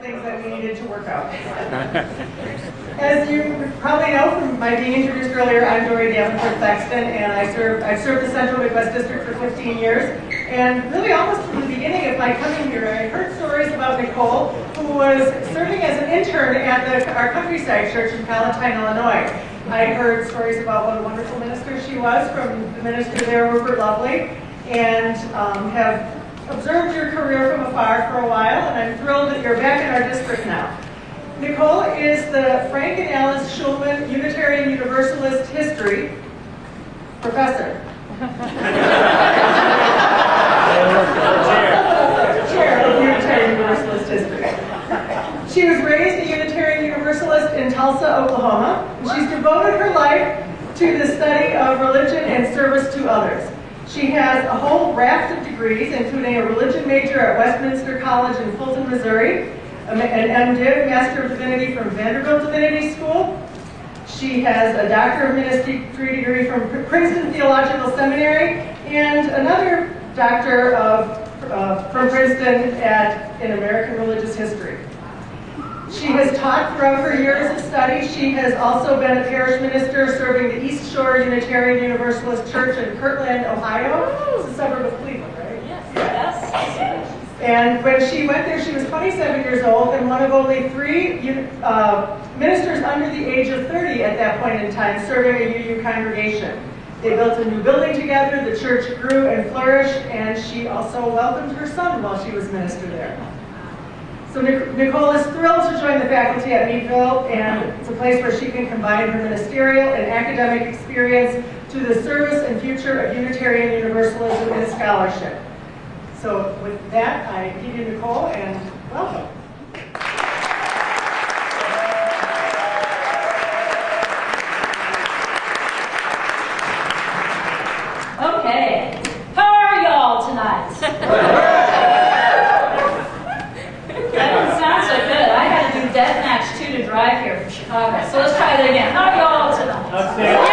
things that we needed to work out. As you probably know from my being introduced earlier, I'm DA2013, and I've served the Central Midwest District for 15 years. And really almost from the beginning of my coming here, I heard stories about Nicole, who was serving as an intern at our countryside church in Palatine, Illinois. I heard stories about what a wonderful minister she was from the minister there, Rupert Lovely, and have observed your career from afar for a while, and I'm thrilled that you're back in our district now. Nicole is the Frank and Alice Schulman Unitarian Universalist History professor. Chair of Unitarian Universalist History. She was raised a Unitarian Universalist in Tulsa, Oklahoma, and she's devoted her life to the study of religion and service to others. She has a whole raft of degrees, including a religion major at Westminster College in Fulton, Missouri, an MDiv, Master of Divinity from Vanderbilt Divinity School. She has a Doctor of Ministry degree from Princeton Theological Seminary, and another Doctor from Princeton in American Religious History. She has taught throughout her years of study. She has also been a parish minister serving the East Shore Unitarian Universalist Church in Kirtland, Ohio. It's a suburb of Cleveland, right? Yes. And when she went there, she was 27 years old and one of only 3 ministers under the age of 30 at that point in time serving a UU congregation. They built a new building together, the church grew and flourished, and she also welcomed her son while she was minister there. So Nicole is thrilled to join the faculty at Meadville, and it's a place where she can combine her ministerial and academic experience to the service and future of Unitarian Universalism and scholarship. So with that, I give you Nicole, and welcome. Okay, how are y'all tonight? Deathmatch 2 to drive here from Chicago. So let's try that again. How are y'all tonight? Yay!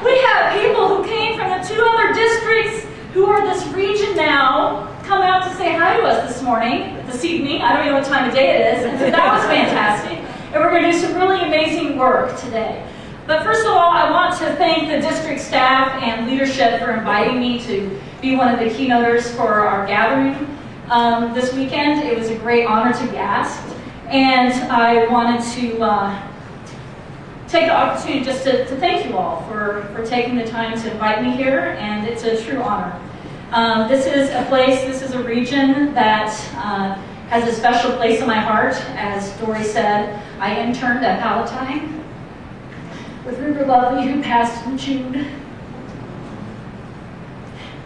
We have people who came from the 2 other districts who are this region now come out to say hi to us this evening. I don't know what time of day it is. And so that was fantastic. And we're going to do some really amazing work today. But first of all, I want to thank the district staff and leadership for inviting me to be one of the keynoters for our gathering. This weekend. It was a great honor to be asked, and I wanted to take the opportunity just to thank you all for taking the time to invite me here, and it's a true honor. This is a region that has a special place in my heart. As Dory said, I interned at Palatine with Rupert Lovely, who passed in June.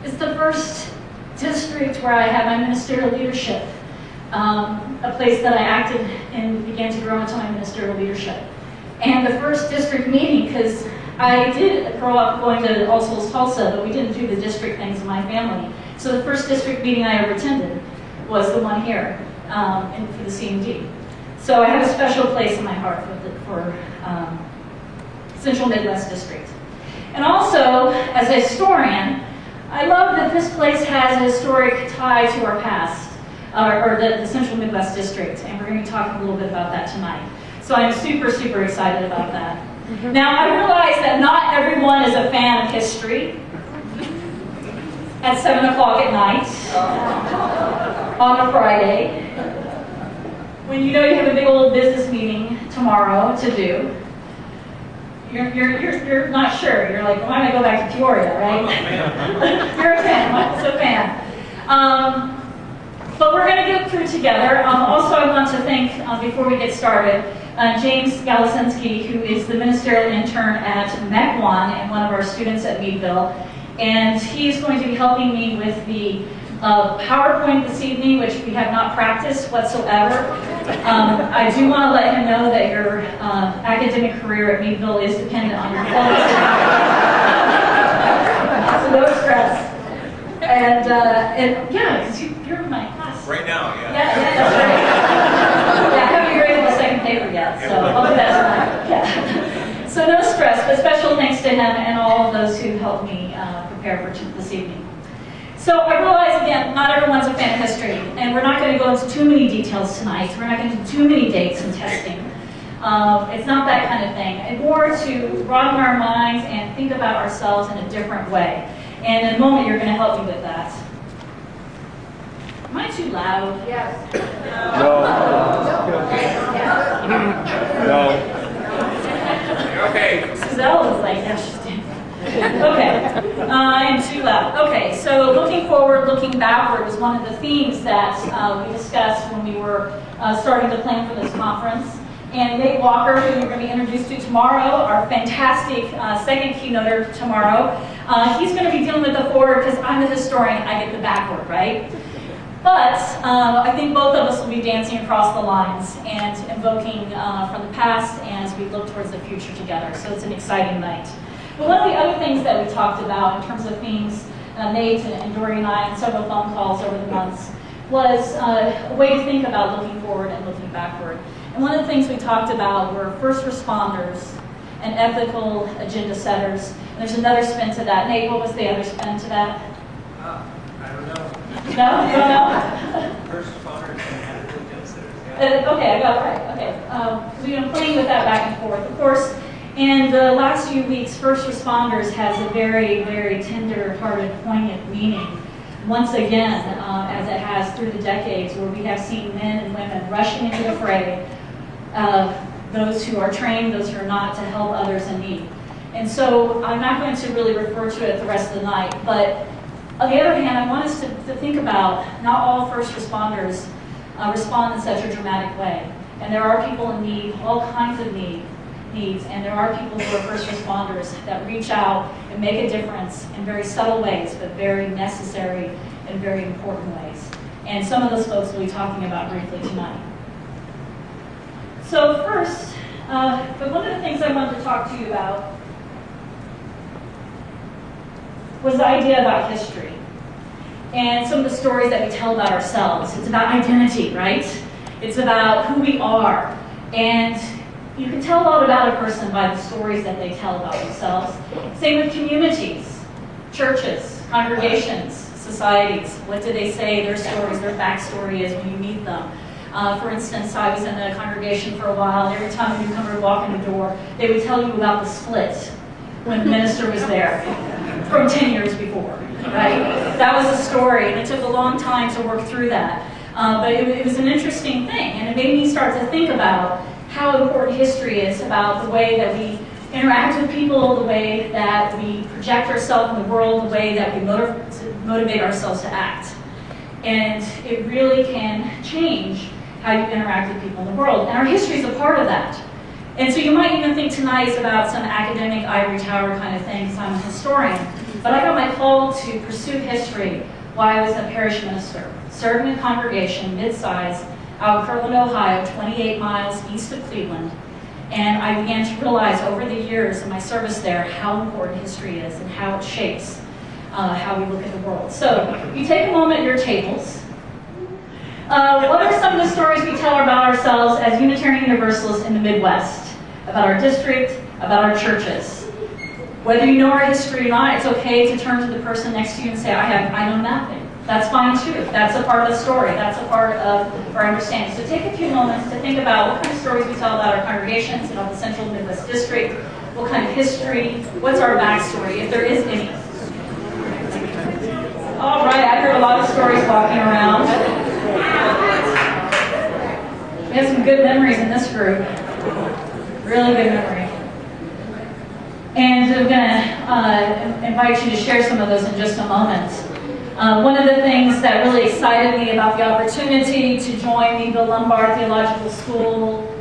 It's the first district where I had my ministerial leadership, a place that I acted and began to grow into my ministerial leadership. And the first district meeting, because I did grow up going to All Souls Tulsa, but we didn't do the district things in my family. So the first district meeting I ever attended was the one here for the CMD. So I have a special place in my heart for Central Midwest District. And also, as a historian, I love that this place has a historic tie to our past, or the Central Midwest District, and we're going to be talking a little bit about that tonight. So I'm super, super excited about that. Now, I realize that not everyone is a fan of history at 7 o'clock at night on a Friday, when you know you have a big old business meeting tomorrow to do. You're not sure. You're like, well, I'm going to go back to Peoria, right? You're a fan. Michael's a fan. But we're going to get through together. Also, I want to thank, before we get started, James Galasinski, who is the ministerial intern at MEC 1 and one of our students at Meadville. And he's going to be helping me with the PowerPoint this evening, which we have not practiced whatsoever. I do want to let him know that your academic career at Meadville is dependent on your quality. So no stress. And yeah, because you're in my class. Right now, yeah. Yeah, that's right. Yeah, I haven't graded the second paper yet, so I'll do that tonight. Yeah. So no stress, but special thanks to him and all of those who helped me prepare for this evening. So I realize, again, not everyone's a fan of history, and we're not going to go into too many details tonight. We're not going to do too many dates and testing. It's not that kind of thing. And more to broaden our minds and think about ourselves in a different way. And in a moment, you're going to help me with that. Am I too loud? Yes. No. Okay. Suzelle was like, yeah, she's doing okay, I am too loud. Okay, so looking forward, looking backward was one of the themes that we discussed when we were starting to plan for this conference. And Nate Walker, who you're going to be introduced to tomorrow, our fantastic second keynoter tomorrow, he's going to be dealing with the forward because I'm the historian, I get the backward, right? But I think both of us will be dancing across the lines and invoking from the past as we look towards the future together. So it's an exciting night. But one of the other things that we talked about in terms of themes, Nate and Dory and I, and several phone calls over the months, was a way to think about looking forward and looking backward. And one of the things we talked about were first responders and ethical agenda setters. And there's another spin to that. Nate, what was the other spin to that? I don't know. No? You don't know? First responders and ethical agenda setters. Yeah. Okay, I got it right. Okay. We've been playing with that back and forth. Of course, in the last few weeks, first responders has a very, very tender-hearted, poignant meaning. Once again, as it has through the decades, where we have seen men and women rushing into the fray, those who are trained, those who are not, to help others in need. And so I'm not going to really refer to it the rest of the night, but on the other hand, I want us to think about not all first responders respond in such a dramatic way. And there are people in need, all kinds of needs, and there are people who are first responders that reach out and make a difference in very subtle ways, but very necessary and very important ways. And some of those folks we'll be talking about briefly tonight. So first, but one of the things I wanted to talk to you about was the idea about history and some of the stories that we tell about ourselves. It's about identity, right? It's about who we are. And you can tell a lot about a person by the stories that they tell about themselves. Same with communities, churches, congregations, societies. What do they say their stories, their backstory is when you meet them? For instance, I was in a congregation for a while, and every time a newcomer would walk in the door, they would tell you about the split when the minister was there from 10 years before, right? That was a story, and it took a long time to work through that. But it was an interesting thing, and it made me start to think about how important history is about the way that we interact with people, the way that we project ourselves in the world, the way that we motivate ourselves to act. And it really can change how you interact with people in the world. And our history is a part of that. And so you might even think tonight is about some academic ivory tower kind of thing, because I'm a historian. But I got my call to pursue history while I was a parish minister, serving a congregation mid-size out of Kirkland, Ohio, 28 miles east of Cleveland. And I began to realize over the years of my service there how important history is and how it shapes how we look at the world. So you take a moment at your tables. What are some of the stories we tell about ourselves as Unitarian Universalists in the Midwest? About our district, about our churches. Whether you know our history or not, it's okay to turn to the person next to you and say, I know nothing. That's fine too. That's a part of the story. That's a part of our understanding. So take a few moments to think about what kind of stories we tell about our congregations, about the Central Midwest District, what kind of history, what's our backstory, if there is any. All right, I heard a lot of stories walking around. We have some good memories in this group. Really good memory. And I'm going to invite you to share some of those in just a moment. One of the things that really excited me about the opportunity to join the Bill Lombard Theological School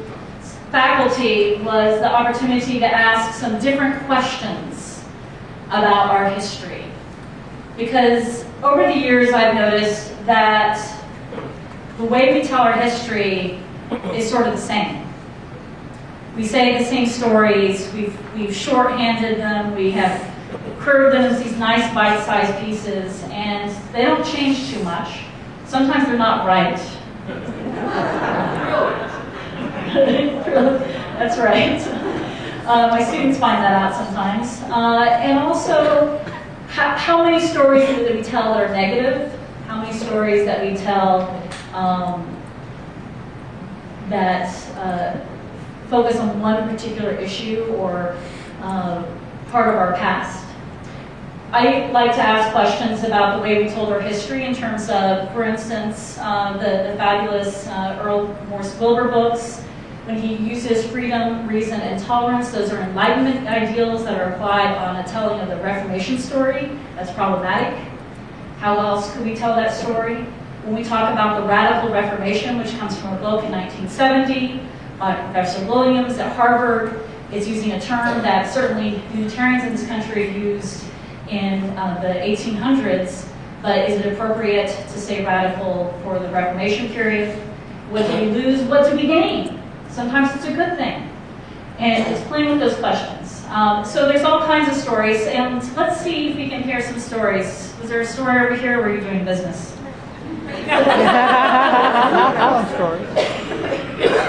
faculty was the opportunity to ask some different questions about our history. Because over the years I've noticed that the way we tell our history is sort of the same. We say the same stories, we've shorthanded them, we have curved them as these nice bite-sized pieces, and they don't change too much. Sometimes they're not right. That's right. My students find that out sometimes. And also, how many stories that we tell that are negative? How many stories that we tell that focus on one particular issue or part of our past? I like to ask questions about the way we told our history in terms of, for instance, the fabulous Earl Morse Wilbur books. When he uses freedom, reason, and tolerance, those are Enlightenment ideals that are applied on a telling of the Reformation story. That's problematic. How else could we tell that story? When we talk about the Radical Reformation, which comes from a book in 1970 by Professor Williams at Harvard, it's using a term that certainly Unitarians in this country used in the 1800s, but is it appropriate to say radical for the Reformation period? What do we lose? What do we gain? Sometimes it's a good thing. And it's playing with those questions. So there's all kinds of stories, and let's see if we can hear some stories. Was there a story over here where you're doing business?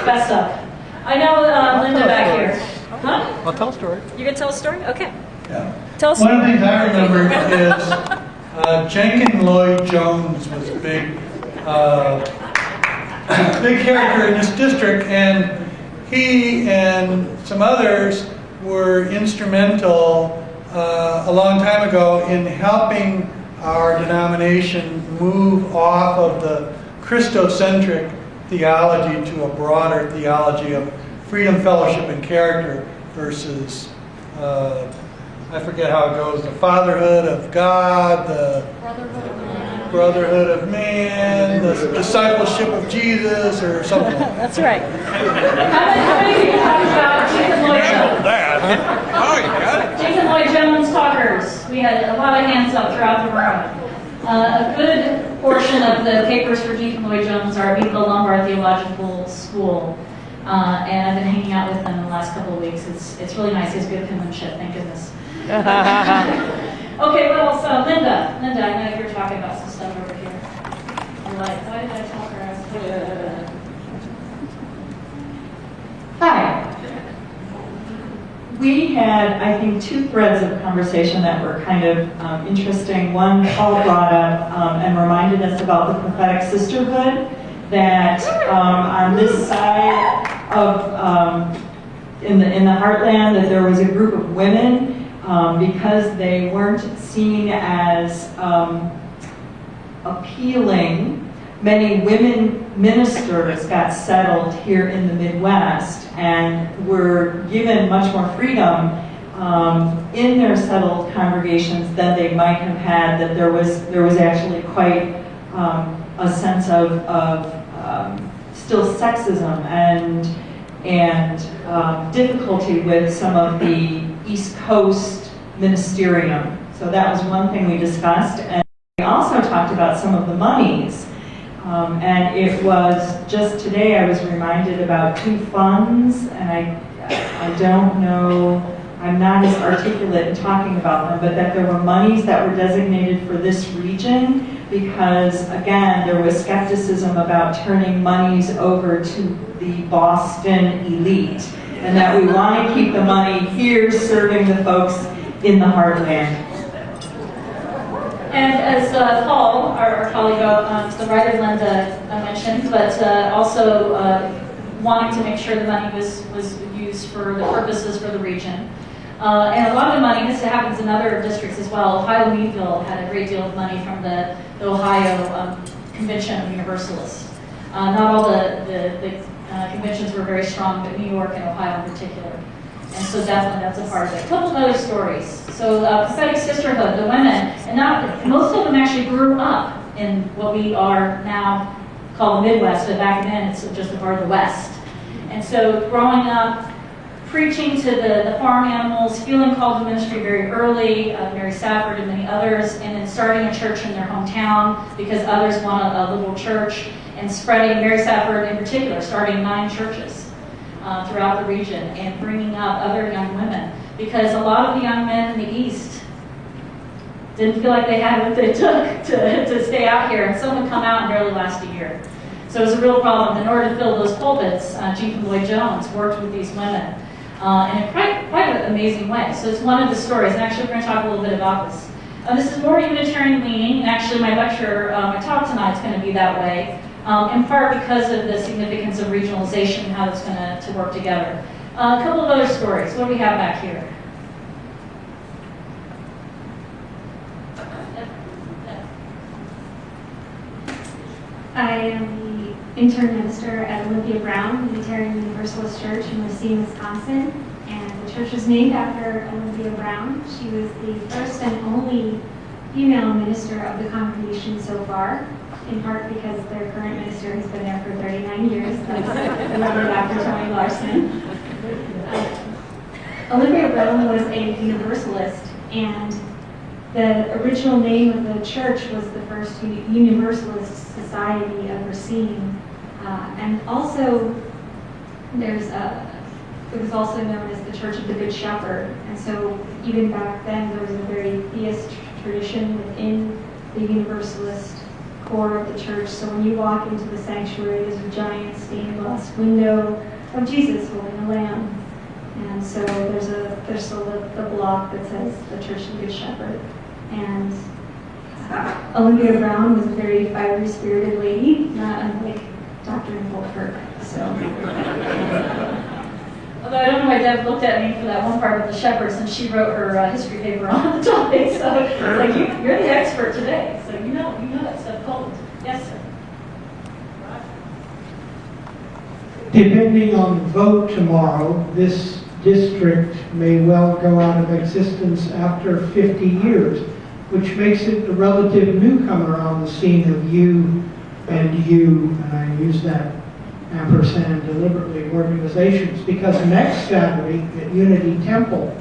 Best up. I know Linda back here. Huh? I'll tell a story. You gonna tell a story? Okay. Yeah. Tell us. One of the things I remember is Jenkins Lloyd Jones was a big character in this district, and he and some others were instrumental a long time ago in helping our denomination move off of the Christocentric theology to a broader theology of freedom, fellowship, and character versus I forget how it goes, the fatherhood of God, the brotherhood of man, the discipleship of Jesus, or something like that. That's right. How many people talk about Jenkins Lloyd Jones? Oh, you got it. Jenkins Lloyd Jones talkers. We had a lot of hands up throughout the room. A good portion of the papers for Jenkins Lloyd Jones are at the Lombard Theological School. And I've been hanging out with them the last couple of weeks. It's really nice. He has good penmanship, thank goodness. Okay, well, so Linda, I know you're talking about some stuff over here. I'm like, why did I talk her ass? Hi. We had, I think, two threads of conversation that were kind of interesting. One, Paul brought up and reminded us about the Prophetic Sisterhood, that on this side of, in the heartland, that there was a group of women, because they weren't seen as appealing. Many women ministers got settled here in the Midwest and were given much more freedom in their settled congregations than they might have had. That there was actually quite a sense of still sexism and difficulty with some of the East Coast ministerium. So that was one thing we discussed. And we also talked about some of the monies. And it was just today I was reminded about two funds, and I don't know, I'm not as articulate in talking about them, but that there were monies that were designated for this region because, again, there was skepticism about turning monies over to the Boston elite, and that we want to keep the money here serving the folks in the heartland. And as Paul, our colleague, the writer Linda mentioned, but also wanting to make sure the money was used for the purposes for the region. And a lot of the money, this happens in other districts as well. Ohio Meadville had a great deal of money from the Ohio Convention of Universalists. Not all the conventions were very strong, but New York and Ohio in particular. And so definitely that's a part of it. A couple of other stories. So Prophetic Sisterhood, the women, and most of them actually grew up in what we are now called the Midwest, but back then it's just a part of the West. And so growing up, preaching to the farm animals, feeling called to ministry very early, Mary Safford and many others, and then starting a church in their hometown because others want a little church, and spreading, Mary Safford in particular, starting 9 churches throughout the region and bringing up other young women because a lot of the young men in the East didn't feel like they had what they took to stay out here, and some would come out and barely last a year. So it was a real problem. In order to fill those pulpits, Jenkins Lloyd Jones worked with these women in quite an amazing way. So it's one of the stories, and actually we're going to talk a little bit about this. This is more Unitarian leaning, and actually my lecture, my talk tonight is going to be that way, in part because of the significance of regionalization and how it's going to work together. A couple of other stories. What do we have back here? I am the intern minister at Olympia Brown Unitarian Universalist Church in Racine, Wisconsin. And the church was named after Olympia Brown. She was the first and only female minister of the congregation so far, in part because their current minister has been there for 39 years. That's Dr. Tony Larson. Olympia Brown was a Universalist, and the original name of the church was the First Universalist Society of Racine. And also, it was also known as the Church of the Good Shepherd. And so even back then, there was a very theist tradition within the Universalist core of the church. So when you walk into the sanctuary, there's a giant stained glass window of Jesus holding a lamb. And so there's still the block that says the Church of the Good Shepherd. And Olympia Brown was a very fiery spirited lady, not unlike Dr. Nicole Kirk. So. Although I don't know why Deb looked at me for that one part with the shepherds, and she wrote her history paper on the topic. So it's like you're the expert today, so you know that stuff cold. Yes, sir. Depending on the vote tomorrow, this district may well go out of existence after 50 years, which makes it a relative newcomer on the scene of you, and I use that ampersand deliberately, organizations, because next Saturday at Unity Temple,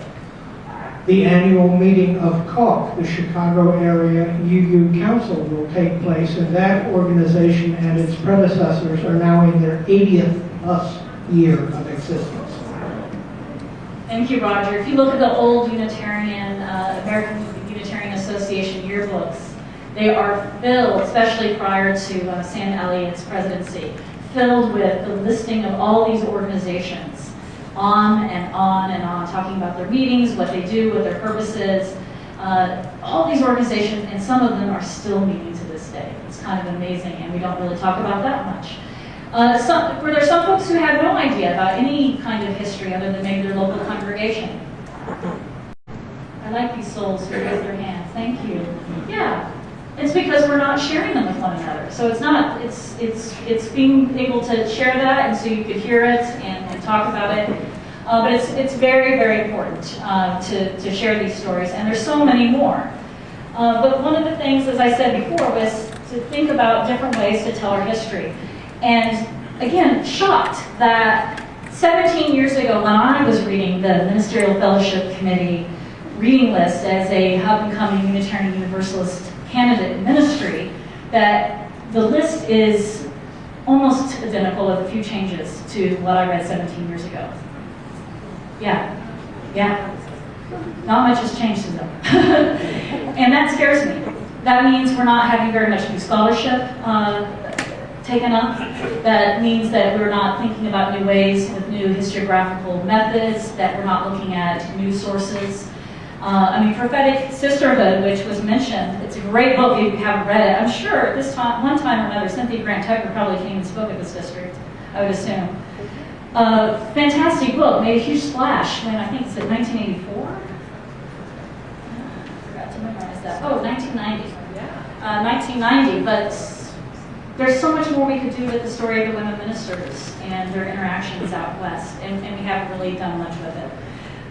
the annual meeting of CAUC, the Chicago Area UU Council, will take place, and that organization and its predecessors are now in their 80th plus year of existence. Thank you, Roger. If you look at the old Unitarian, American Unitarian Association yearbooks, they are filled, especially prior to Sam Elliott's presidency, filled with the listing of all these organizations, on and on and on, talking about their meetings, what they do, what their purpose is. All these organizations, and some of them are still meeting to this day. It's kind of amazing, and we don't really talk about that much. Were there some folks who had no idea about any kind of history other than maybe their local congregation? I like these souls who raise their hands. Thank you. Yeah. It's because we're not sharing them with one another. So it's not, it's being able to share that, and so you could hear it and talk about it. But it's very, very important to share these stories, and there's so many more. But one of the things, as I said before, was to think about different ways to tell our history. And again, shocked that 17 years ago, when I was reading the Ministerial Fellowship Committee reading list as a up-and-coming Unitarian Universalist candidate ministry, that the list is almost identical with a few changes to what I read 17 years ago. Yeah. Not much has changed in them. And that scares me. That means we're not having very much new scholarship taken up. That means that we're not thinking about new ways with new historiographical methods, that we're not looking at new sources. Prophetic Sisterhood, which was mentioned, it's a great book if you haven't read it. I'm sure at this time, one time or another, Cynthia Grant Tucker probably came and spoke at this district, I would assume. Fantastic book, made a huge splash when I think it's 1984? I forgot to memorize that. Oh, 1990. 1990, but there's so much more we could do with the story of the women ministers and their interactions out west, and we haven't really done much with it.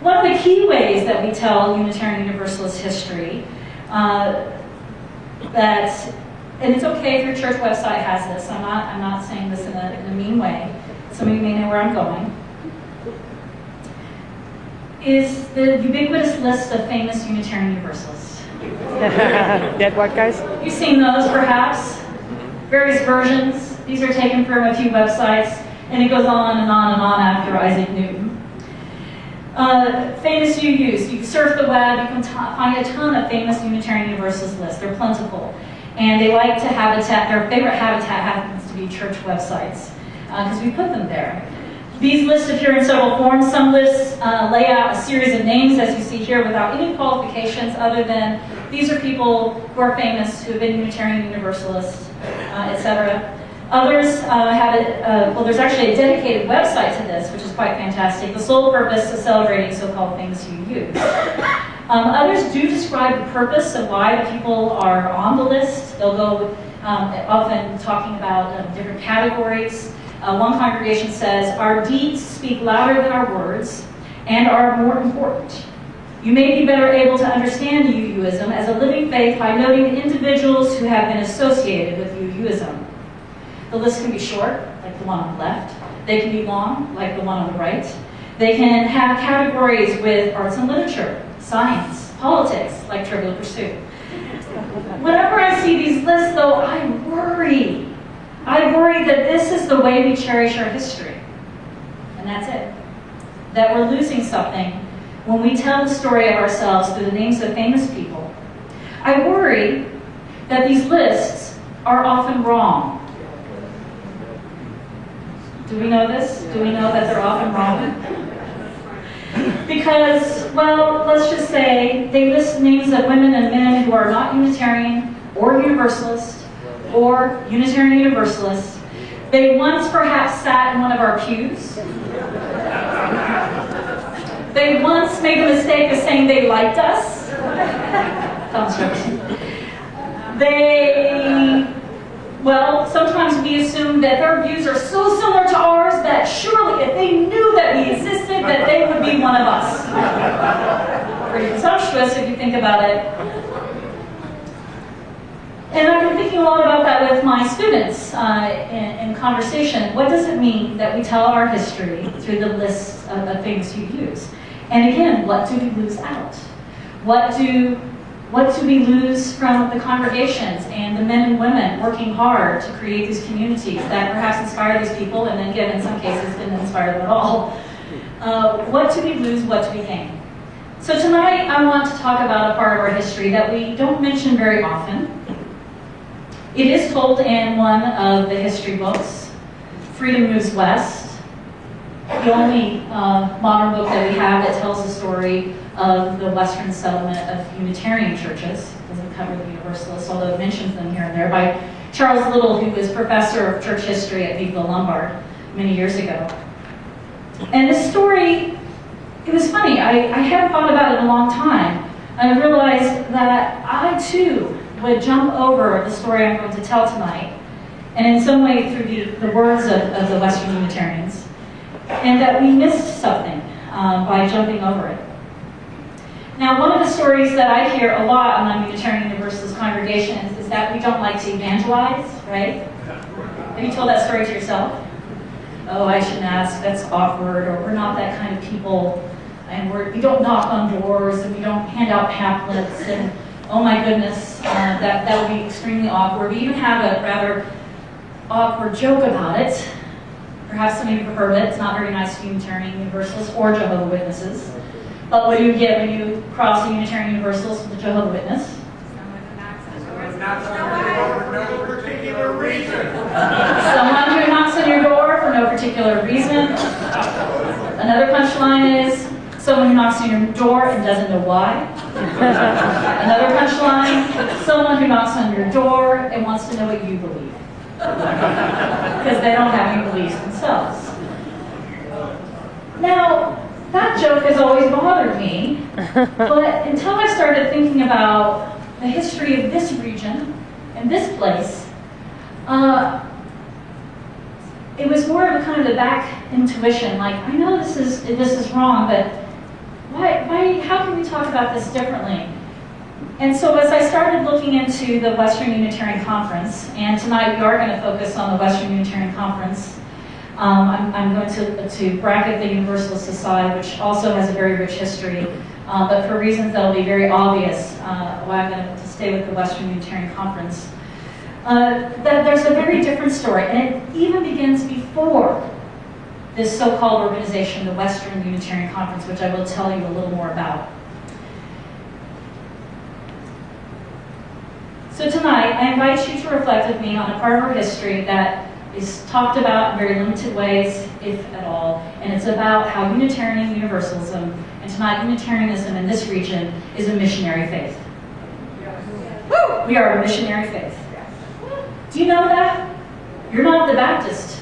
One of the key ways that we tell Unitarian Universalist history, and it's okay if your church website has this, I'm not saying this in a mean way, some of you may know where I'm going, is the ubiquitous list of famous Unitarian Universalists. Dead white guys? You've seen those perhaps, various versions. These are taken from a few websites, and it goes on and on and on after Isaac Newton. Famous UUs. You can surf the web, you can find a ton of famous Unitarian Universalist lists. They're plentiful. And they like to habitat, their favorite habitat happens to be church websites, because we put them there. These lists appear in several forms. Some lists lay out a series of names, as you see here, without any qualifications other than These are people who are famous, who have been Unitarian Universalists, etc. Others well, there's actually a dedicated website to this, which is quite fantastic. The sole purpose of celebrating so-called things you use. Others do describe the purpose of why the people are on the list. They'll go often talking about different categories. One congregation says, our deeds speak louder than our words and are more important. You may be better able to understand UUism as a living faith by noting the individuals who have been associated with UUism. The list can be short, like the one on the left. They can be long, like the one on the right. They can have categories with arts and literature, science, politics, like Trivial Pursuit. Whenever I see these lists, though, I worry. I worry that this is the way we cherish our history. And that's it. That we're losing something when we tell the story of ourselves through the names of famous people. I worry that these lists are often wrong. Do we know this? Do we know that they're often wrong? Because, well, let's just say they list names of women and men who are not Unitarian or Universalist or Unitarian Universalist. They once perhaps sat in one of our pews. They once made the mistake of saying they liked us. Well, sometimes we assume that their views are so similar to ours that surely if they knew that we existed, that they would be one of us. Pretty presumptuous if you think about it. And I've been thinking a lot about that with my students in conversation. What does it mean that we tell our history through the lists of things you use? And again, what do we lose out? What do we lose from the congregations and the men and women working hard to create these communities that perhaps inspire these people and then, again, in some cases, didn't inspire them at all? What do we lose? What do we gain? So tonight, I want to talk about a part of our history that we don't mention very often. It is told in one of the history books, Freedom Moves West, the only modern book that we have that tells the story of the Western settlement of Unitarian churches. It doesn't cover the Universalists, although it mentions them here and there, by Charles Little, who was professor of church history at Viva Lombard many years ago. And this story, it was funny. I hadn't thought about it in a long time. I realized that I, too, would jump over the story I'm going to tell tonight, and in some way through the words of the Western Unitarians, and that we missed something by jumping over it. Now, one of the stories that I hear a lot among Unitarian Universalist congregations is that we don't like to evangelize, right? Have you told that story to yourself? Oh, I shouldn't ask, that's awkward, or we're not that kind of people, and we don't knock on doors, and we don't hand out pamphlets, and oh my goodness, that would be extremely awkward. We even have a rather awkward joke about it. Perhaps some of you have heard it. It's not very nice to Unitarian Universalists or Jehovah's Witnesses. But what do you get when you cross a Unitarian Universalist with a Jehovah's Witness? Someone who knocks on no particular reason. Someone who knocks on your door for no particular reason. Another punchline is someone who knocks on your door and doesn't know why. Another punchline, someone who knocks on your door and wants to know what you believe. Because they don't have any beliefs themselves. Now, that joke has always bothered me, but until I started thinking about the history of this region and this place, it was more of a kind of the back intuition, like, I know this is wrong, but how can we talk about this differently? And so as I started looking into the Western Unitarian Conference, and tonight we are going to focus on the Western Unitarian Conference, I'm going to bracket the Universalist aside, which also has a very rich history, but for reasons that will be very obvious, why I'm going to stay with the Western Unitarian Conference. That there's a very different story, and it even begins before this so-called organization, the Western Unitarian Conference, which I will tell you a little more about. So tonight, I invite you to reflect with me on a part of our history that is talked about in very limited ways, if at all, and it's about how Unitarian Universalism, and tonight Unitarianism in this region, is a missionary faith. We are a missionary faith. Do you know that? You're not the Baptist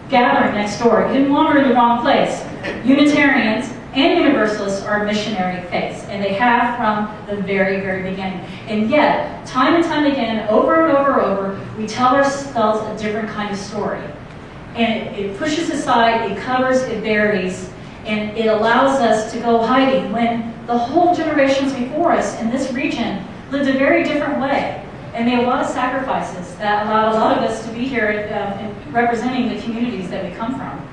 gathering next door. You didn't wander in the wrong place. Unitarians and Universalists are missionary faiths, and they have from the very, very beginning. And yet, time and time again, over and over and over, we tell ourselves a different kind of story. And it pushes aside, it covers, it buries, and it allows us to go hiding when the whole generations before us in this region lived a very different way and made a lot of sacrifices that allowed a lot of us to be here and representing the communities that we come from.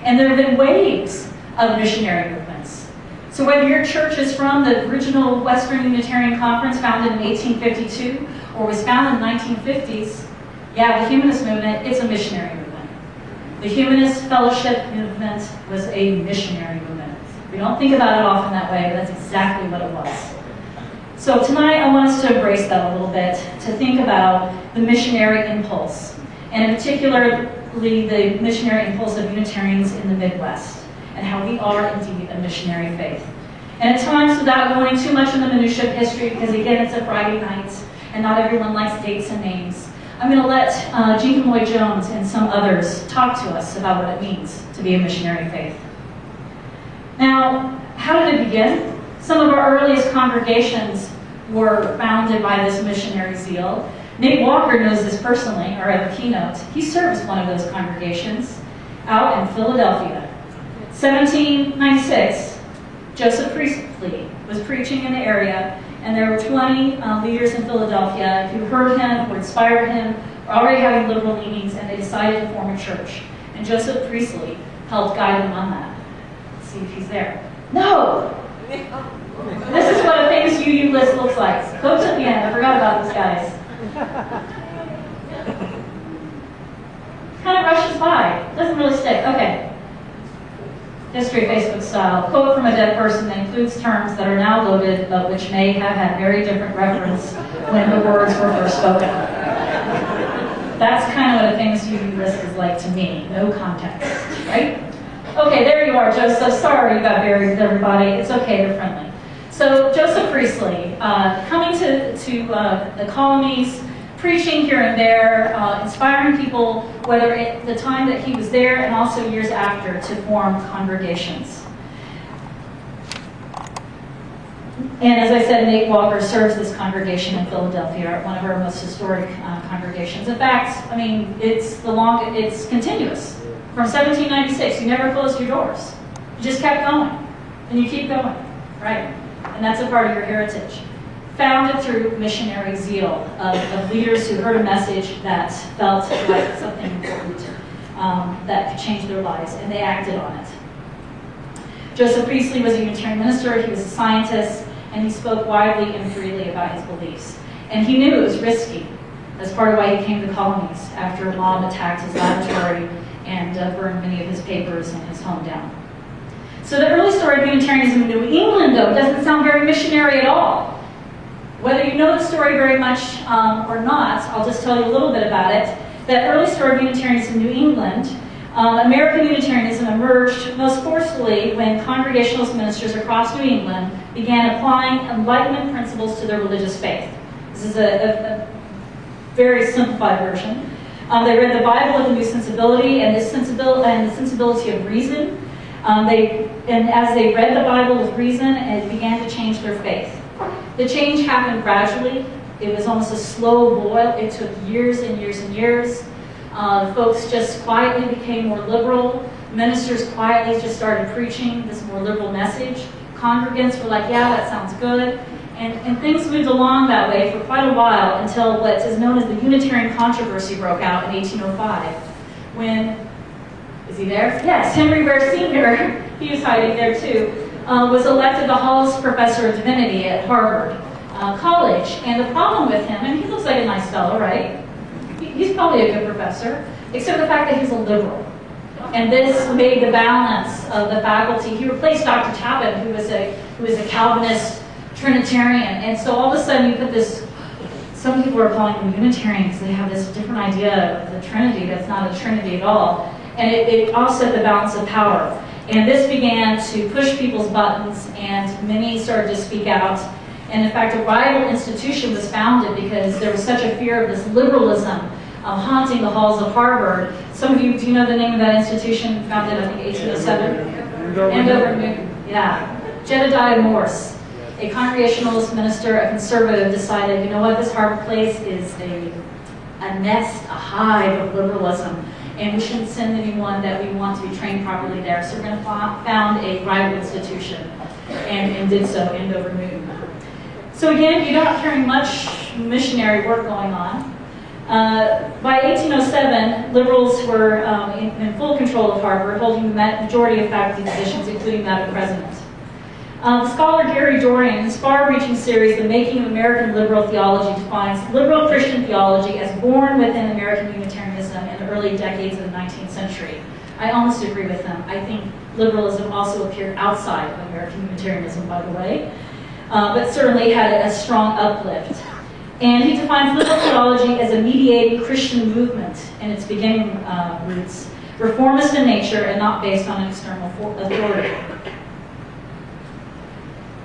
And there have been waves of missionary movements. So whether your church is from the original Western Unitarian Conference founded in 1852 or was founded in the 1950s, yeah, the humanist movement, it's a missionary movement. The Humanist Fellowship movement was a missionary movement. We don't think about it often that way, but that's exactly what it was. So tonight I want us to embrace that a little bit, to think about the missionary impulse, and in particularly the missionary impulse of Unitarians in the Midwest, and how we are indeed a missionary faith. And at times, without going too much in the minutiae of history, because again, it's a Friday night, and not everyone likes dates and names, I'm going to let Jean Lloyd-Jones and some others talk to us about what it means to be a missionary faith. Now, how did it begin? Some of our earliest congregations were founded by this missionary zeal. Nate Walker knows this personally, or at the Keynote. He serves one of those congregations out in Philadelphia. 1796, Joseph Priestley was preaching in the area, and there were 20 leaders in Philadelphia who heard him, who inspired him, were already having liberal leanings, and they decided to form a church. And Joseph Priestley helped guide them on that. Let's see if he's there. No! This is what a famous UU list looks like. Folks at the end, I forgot about this, guys. Kind of rushes by. Doesn't really stick. Okay. History Facebook style. Quote from a dead person that includes terms that are now loaded, but which may have had very different reference when the words were first spoken. That's kind of what a famous UU list is like to me. No context, right? Okay, there you are, Joseph. Sorry you got buried with everybody. It's okay, they're friendly. So Joseph Priestley, coming to the colonies, preaching here and there, inspiring people, whether at the time that he was there and also years after, to form congregations. And as I said, Nate Walker serves this congregation in Philadelphia, one of our most historic congregations. In fact, I mean, it's continuous. From 1796, you never closed your doors. You just kept going, and you keep going, right? And that's a part of your heritage. Founded through missionary zeal of leaders who heard a message that felt like something important that could change their lives, and they acted on it. Joseph Priestley was a Unitarian minister, he was a scientist, and he spoke widely and freely about his beliefs. And he knew it was risky. That's part of why he came to the colonies after a mob attacked his laboratory and burned many of his papers in his home down. So the early story of Unitarianism in New England, though, doesn't sound very missionary at all. Whether you know the story very much or not, I'll just tell you a little bit about it. That early story of Unitarianism in New England, American Unitarianism emerged most forcefully when Congregationalist ministers across New England began applying Enlightenment principles to their religious faith. This is a very simplified version. They read the Bible with a new sensibility and the sensibility of reason. And as they read the Bible with reason, it began to change their faith. The change happened gradually. It was almost a slow boil. It took years and years and years. Folks just quietly became more liberal. Ministers quietly just started preaching this more liberal message. Congregants were like, yeah, that sounds good. And things moved along that way for quite a while until what is known as the Unitarian controversy broke out in 1805. When, is he there? Yes, Henry Ware Sr., he was hiding there too, was elected the Halls Professor of Divinity at Harvard College. And the problem with him, and he looks like a nice fellow, right? He's probably a good professor, except the fact that he's a liberal. And this made the balance of the faculty. He replaced Dr. Tappan, who was a Calvinist Trinitarian. And so all of a sudden you put this, some people are calling them Unitarians. They have this different idea of the Trinity that's not a Trinity at all. And it offset the balance of power. And this began to push people's buttons, and many started to speak out. And in fact, a rival institution was founded because there was such a fear of this liberalism haunting the halls of Harvard. Some of you, do you know the name of that institution, founded, I think, 1807? Andover Newton, yeah. Jedediah Morse, a Congregationalist minister, a conservative, decided, you know what, this Harvard place is a nest, a hive of liberalism, and we shouldn't send anyone that we want to be trained properly there. So we're going to found a rival institution, and did so, Andover Newton. So again, you're not hearing much missionary work going on. By 1807, liberals were in full control of Harvard, holding the majority of faculty positions, including that of president. Scholar Gary Dorian's far-reaching series, The Making of American Liberal Theology, defines liberal Christian theology as born within American Unitarianism in the early decades of the 19th century. I almost agree with him. I think liberalism also appeared outside of American Unitarianism, by the way, but certainly had a strong uplift. And he defines liberal theology as a mediating Christian movement in its beginning roots, reformist in nature and not based on external authority.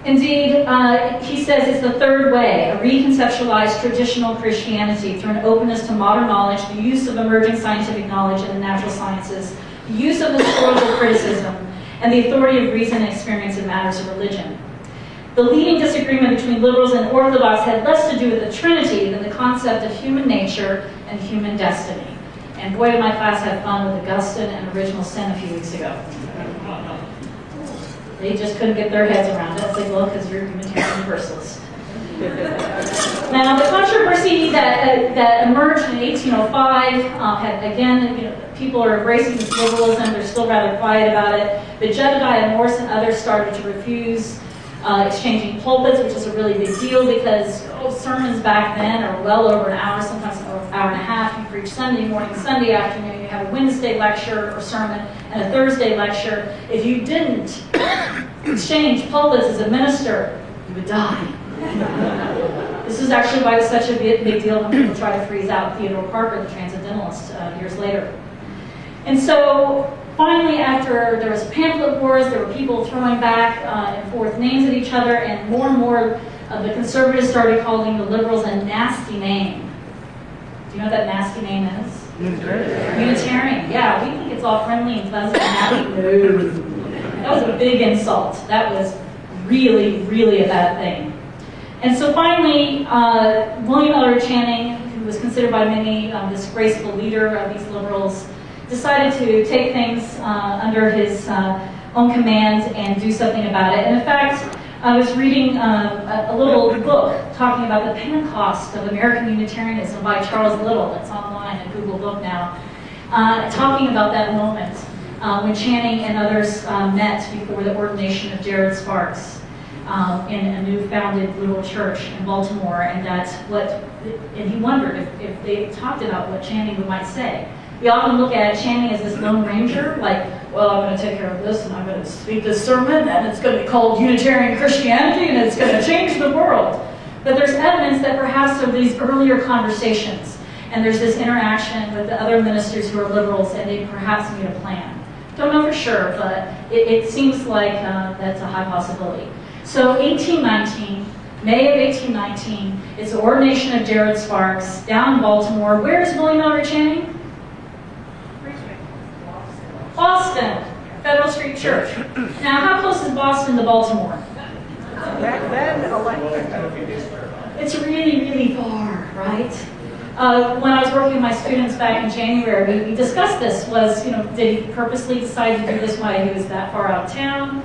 Indeed, he says it's the third way, a reconceptualized traditional Christianity through an openness to modern knowledge, the use of emerging scientific knowledge in the natural sciences, the use of historical criticism, and the authority of reason and experience in matters of religion. The leading disagreement between liberals and orthodox had less to do with the Trinity than the concept of human nature and human destiny. And boy, did my class have fun with Augustine and original sin a few weeks ago. They just couldn't get their heads around it. It's like, well, because you're Unitarian Universalist. Now, the controversy that emerged in 1805 had, again, people are embracing this liberalism. They're still rather quiet about it. But Jedediah Morse and others started to refuse exchanging pulpits, which is a really big deal because sermons back then are well over an hour, sometimes an hour and a half. You preach Sunday morning, Sunday afternoon. You have a Wednesday lecture or sermon and a Thursday lecture. If you didn't exchange pulpits as a minister, you would die. This is actually why it was such a big deal when people try to freeze out Theodore Parker, the Transcendentalist, years later. And so finally, after there was pamphlet wars, there were people throwing back and forth names at each other, and more of the conservatives started calling the liberals a nasty name. Do you know what that nasty name is? Unitarian. Unitarian, yeah. We think it's all friendly and pleasant and happy. No. That was a big insult. That was really, really a bad thing. And so finally, William Ellery Channing, who was considered by many this graceful leader of these liberals, decided to take things under his own command and do something about it. And in fact, I was reading a little book talking about the Pentecost of American Unitarianism by Charles Little. It's online in Google Book now, talking about that moment when Channing and others met before the ordination of Jared Sparks in a new founded liberal church in Baltimore, and he wondered if they talked about what Channing might say. We often look at Channing as this lone ranger, like, well, I'm going to take care of this, and I'm going to speak this sermon, and it's going to be called Unitarian Christianity, and it's going to change the world. But there's evidence that perhaps of these earlier conversations, and there's this interaction with the other ministers who are liberals, and they perhaps made a plan. Don't know for sure, but it seems like that's a high possibility. So 1819, May of 1819, it's the ordination of Jared Sparks down in Baltimore. Where's William Ellery Channing? Boston, Federal Street Church. Now, how close is Boston to Baltimore? Back then, It's really, really far, right? When I was working with my students back in January, we discussed this. Did he purposely decide to do this while he was that far out of town?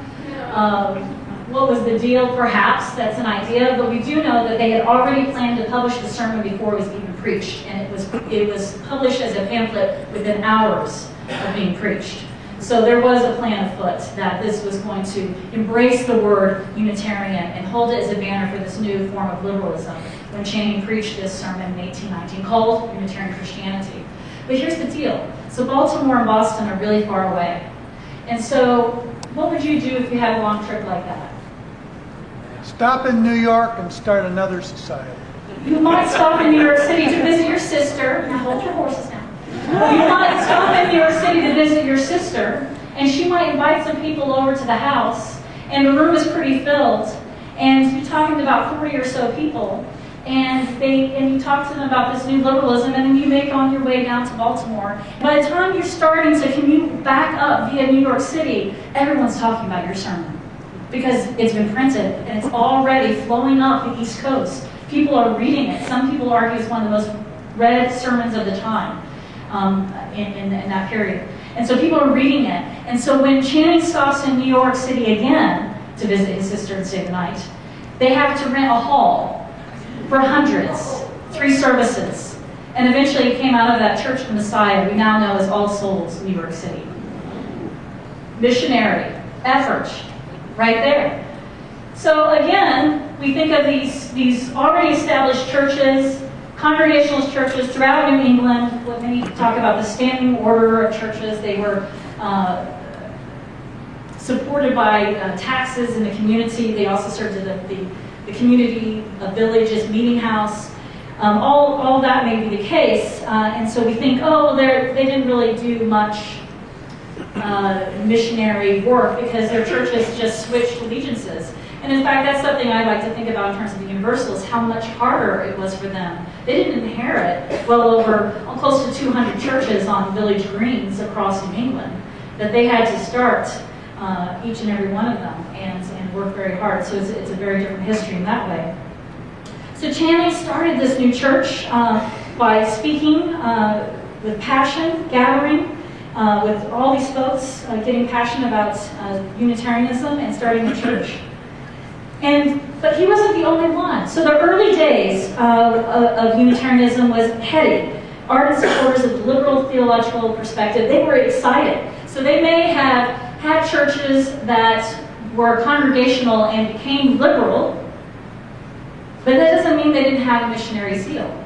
What was the deal? Perhaps that's an idea, but we do know that they had already planned to publish the sermon before it was even preached, and it was published as a pamphlet within hours of being preached. So there was a plan afoot that this was going to embrace the word Unitarian and hold it as a banner for this new form of liberalism when Channing preached this sermon in 1819 called Unitarian Christianity. But here's the deal. So Baltimore and Boston are really far away. And so what would you do if you had a long trip like that? Stop in New York and start another society. You might stop in New York City to visit your sister. Now hold your horses now. You might stop in New York City to visit your sister, and she might invite some people over to the house, and the room is pretty filled, And you're talking to about 40 or so people, and you talk to them about this new liberalism, and then you make on your way down to Baltimore. By the time you're starting to commute back up via New York City, everyone's talking about your sermon because it's been printed and it's already flowing up the East Coast. People are reading it. Some people argue it's one of the most read sermons of the time in that period. And so people are reading it. And so when Channing stops in New York City again to visit his sister and stay the night, they have to rent a hall for hundreds, 3 services. And eventually it came out of that Church of the Messiah we now know as All Souls, New York City. Missionary effort, right there. So again, we think of these already established churches, Congregationalist churches throughout New England. When many talk about the standing order of churches, they were supported by taxes in the community. They also served as the community, a village's meeting house. All that may be the case. And so we think, oh, they didn't really do much missionary work because their churches just switched allegiances. And in fact, that's something I like to think about in terms of the Universalists, how much harder it was for them. They didn't inherit close to 200 churches on village greens across New England, that they had to start each and every one of them and work very hard. So it's a very different history in that way. So Channing started this new church by speaking with passion, gathering with all these folks, getting passionate about Unitarianism and starting the church. But he wasn't the only one. So the early days of Unitarianism was heady. Ardent supporters of the liberal theological perspective, they were excited. So they may have had churches that were congregational and became liberal, but that doesn't mean they didn't have a missionary zeal.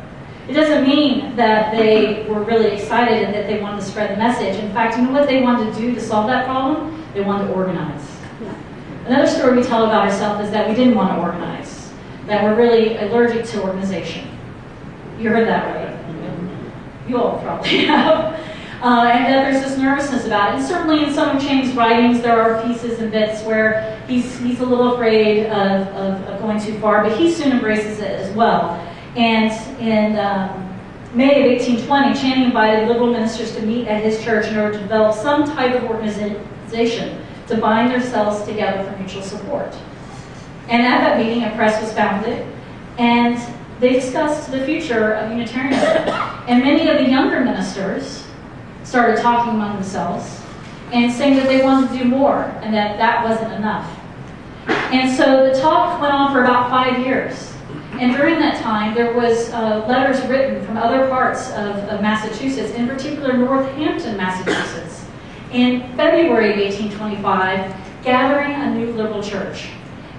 It doesn't mean that they were really excited and that they wanted to spread the message. In fact, you know what they wanted to do to solve that problem? They wanted to organize. Another story we tell about ourselves is that we didn't want to organize, that we're really allergic to organization. You heard that right? You all probably have. And that there's this nervousness about it. And certainly in some of Chang's writings, there are pieces and bits where he's a little afraid of going too far, but he soon embraces it as well. And in May of 1820, Channing invited liberal ministers to meet at his church in order to develop some type of organization to bind themselves together for mutual support. And at that meeting, a press was founded, and they discussed the future of Unitarianism. And many of the younger ministers started talking among themselves and saying that they wanted to do more and that wasn't enough. And so the talk went on for about 5 years. And during that time, there was letters written from other parts of Massachusetts, in particular Northampton, Massachusetts, in February of 1825, gathering a new liberal church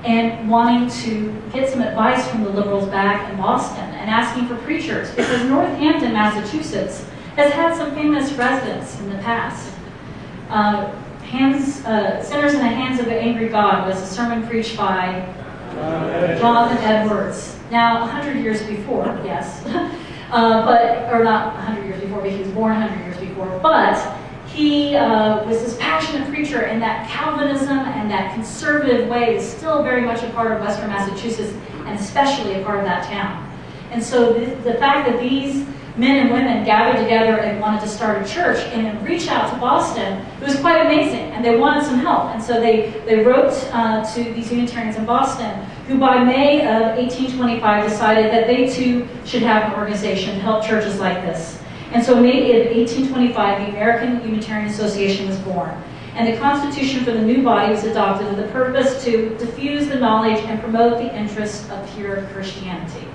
and wanting to get some advice from the liberals back in Boston and asking for preachers, because Northampton, Massachusetts has had some famous residents in the past. Sinners in the Hands of an Angry God was a sermon preached by Jonathan Edwards. Now, 100 years before, yes, or not 100 years before, because he was born 100 years before, but he was this passionate preacher, and that Calvinism and that conservative way is still very much a part of Western Massachusetts, and especially a part of that town. And so the fact that these men and women gathered together and wanted to start a church and reach out to Boston, it was quite amazing, and they wanted some help. And so they wrote to these Unitarians in Boston, who by May of 1825 decided that they too should have an organization to help churches like this. And so in May of 1825, the American Unitarian Association was born. And the constitution for the new body was adopted with the purpose to diffuse the knowledge and promote the interests of pure Christianity.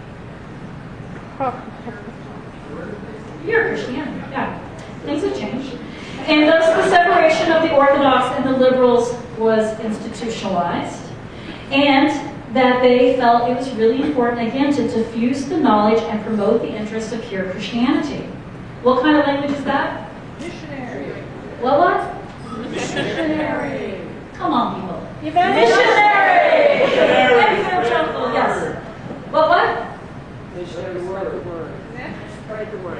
Pure Christianity, yeah. Things have changed. And thus the separation of the Orthodox and the liberals was institutionalized. And that they felt it was really important, again, to diffuse the knowledge and promote the interests of pure Christianity. What kind of language is that? Missionary. What? Missionary. Come on, people. Missionary. Missionary. Yes. What? Missionary word. Spread the word.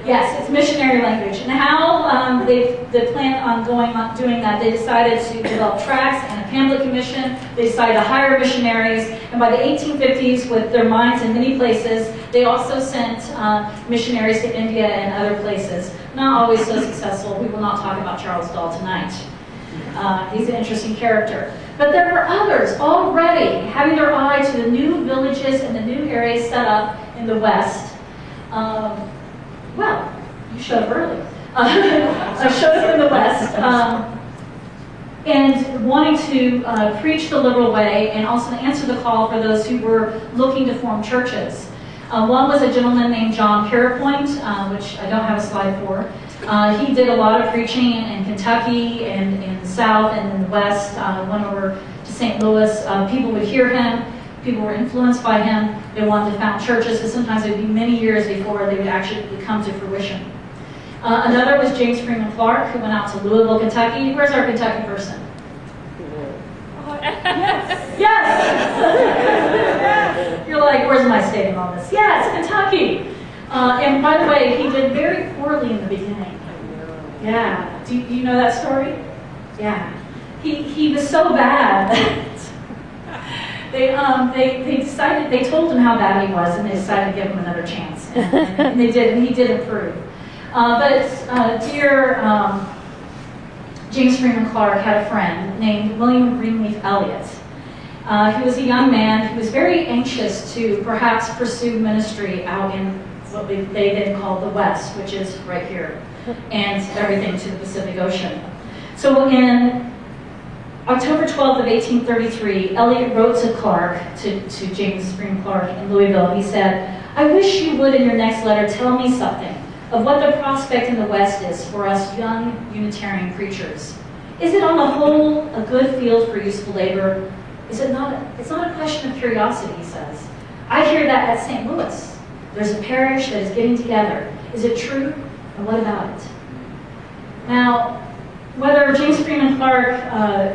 Yes, it's missionary language. And how they plan on doing that, they decided to develop tracts and a pamphlet commission. They decided to hire missionaries. And by the 1850s, with their minds in many places, they also sent missionaries to India and other places. Not always so successful. We will not talk about Charles Dahl tonight. He's an interesting character. But there were others already having their eye to the new villages and the new areas set up in the West. Well, you showed up early. I showed up in the West and wanting to preach the liberal way and also answer the call for those who were looking to form churches. One was a gentleman named John Carrapoint, which I don't have a slide for. He did a lot of preaching in Kentucky and in the South and in the West. Went over to St. Louis. People would hear him. People were influenced by him. They wanted to found churches, and sometimes it would be many years before they would actually come to fruition. Another was James Freeman Clark, who went out to Louisville, Kentucky. Where's our Kentucky person? Yes! You're like, where's my statement on this? Yes, Kentucky! And by the way, he did very poorly in the beginning. Yeah. Do you know that story? Yeah. He was so bad they told him how bad he was, and they decided to give him another chance. And they did, and he did improve. Dear James Freeman Clark had a friend named William Greenleaf Eliot. He was a young man who was very anxious to perhaps pursue ministry out in what they then called the West, which is right here, and everything to the Pacific Ocean. So in October 12th of 1833, Eliot wrote to Clark, to James Freeman Clark in Louisville. He said, "I wish you would in your next letter tell me something of what the prospect in the West is for us young Unitarian preachers. Is it on the whole a good field for useful labor? It's not a question of curiosity," he says. "I hear that at St. Louis. There's a parish that is getting together. Is it true? And what about it?" Now, whether James Freeman Clark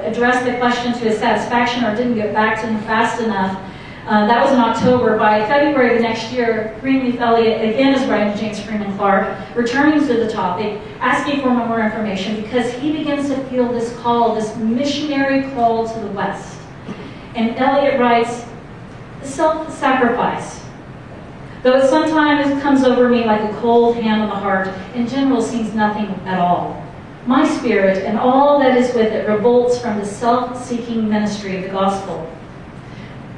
addressed the question to his satisfaction or didn't get back to him fast enough, that was in October. By February of the next year, Greenleaf Eliot again is writing to James Freeman Clark, returning to the topic, asking for more information because he begins to feel this call, this missionary call to the West. And Eliot writes, "Self-sacrifice, though it sometimes comes over me like a cold hand on the heart, in general seems nothing at all. My spirit and all that is with it revolts from the self-seeking ministry of the gospel.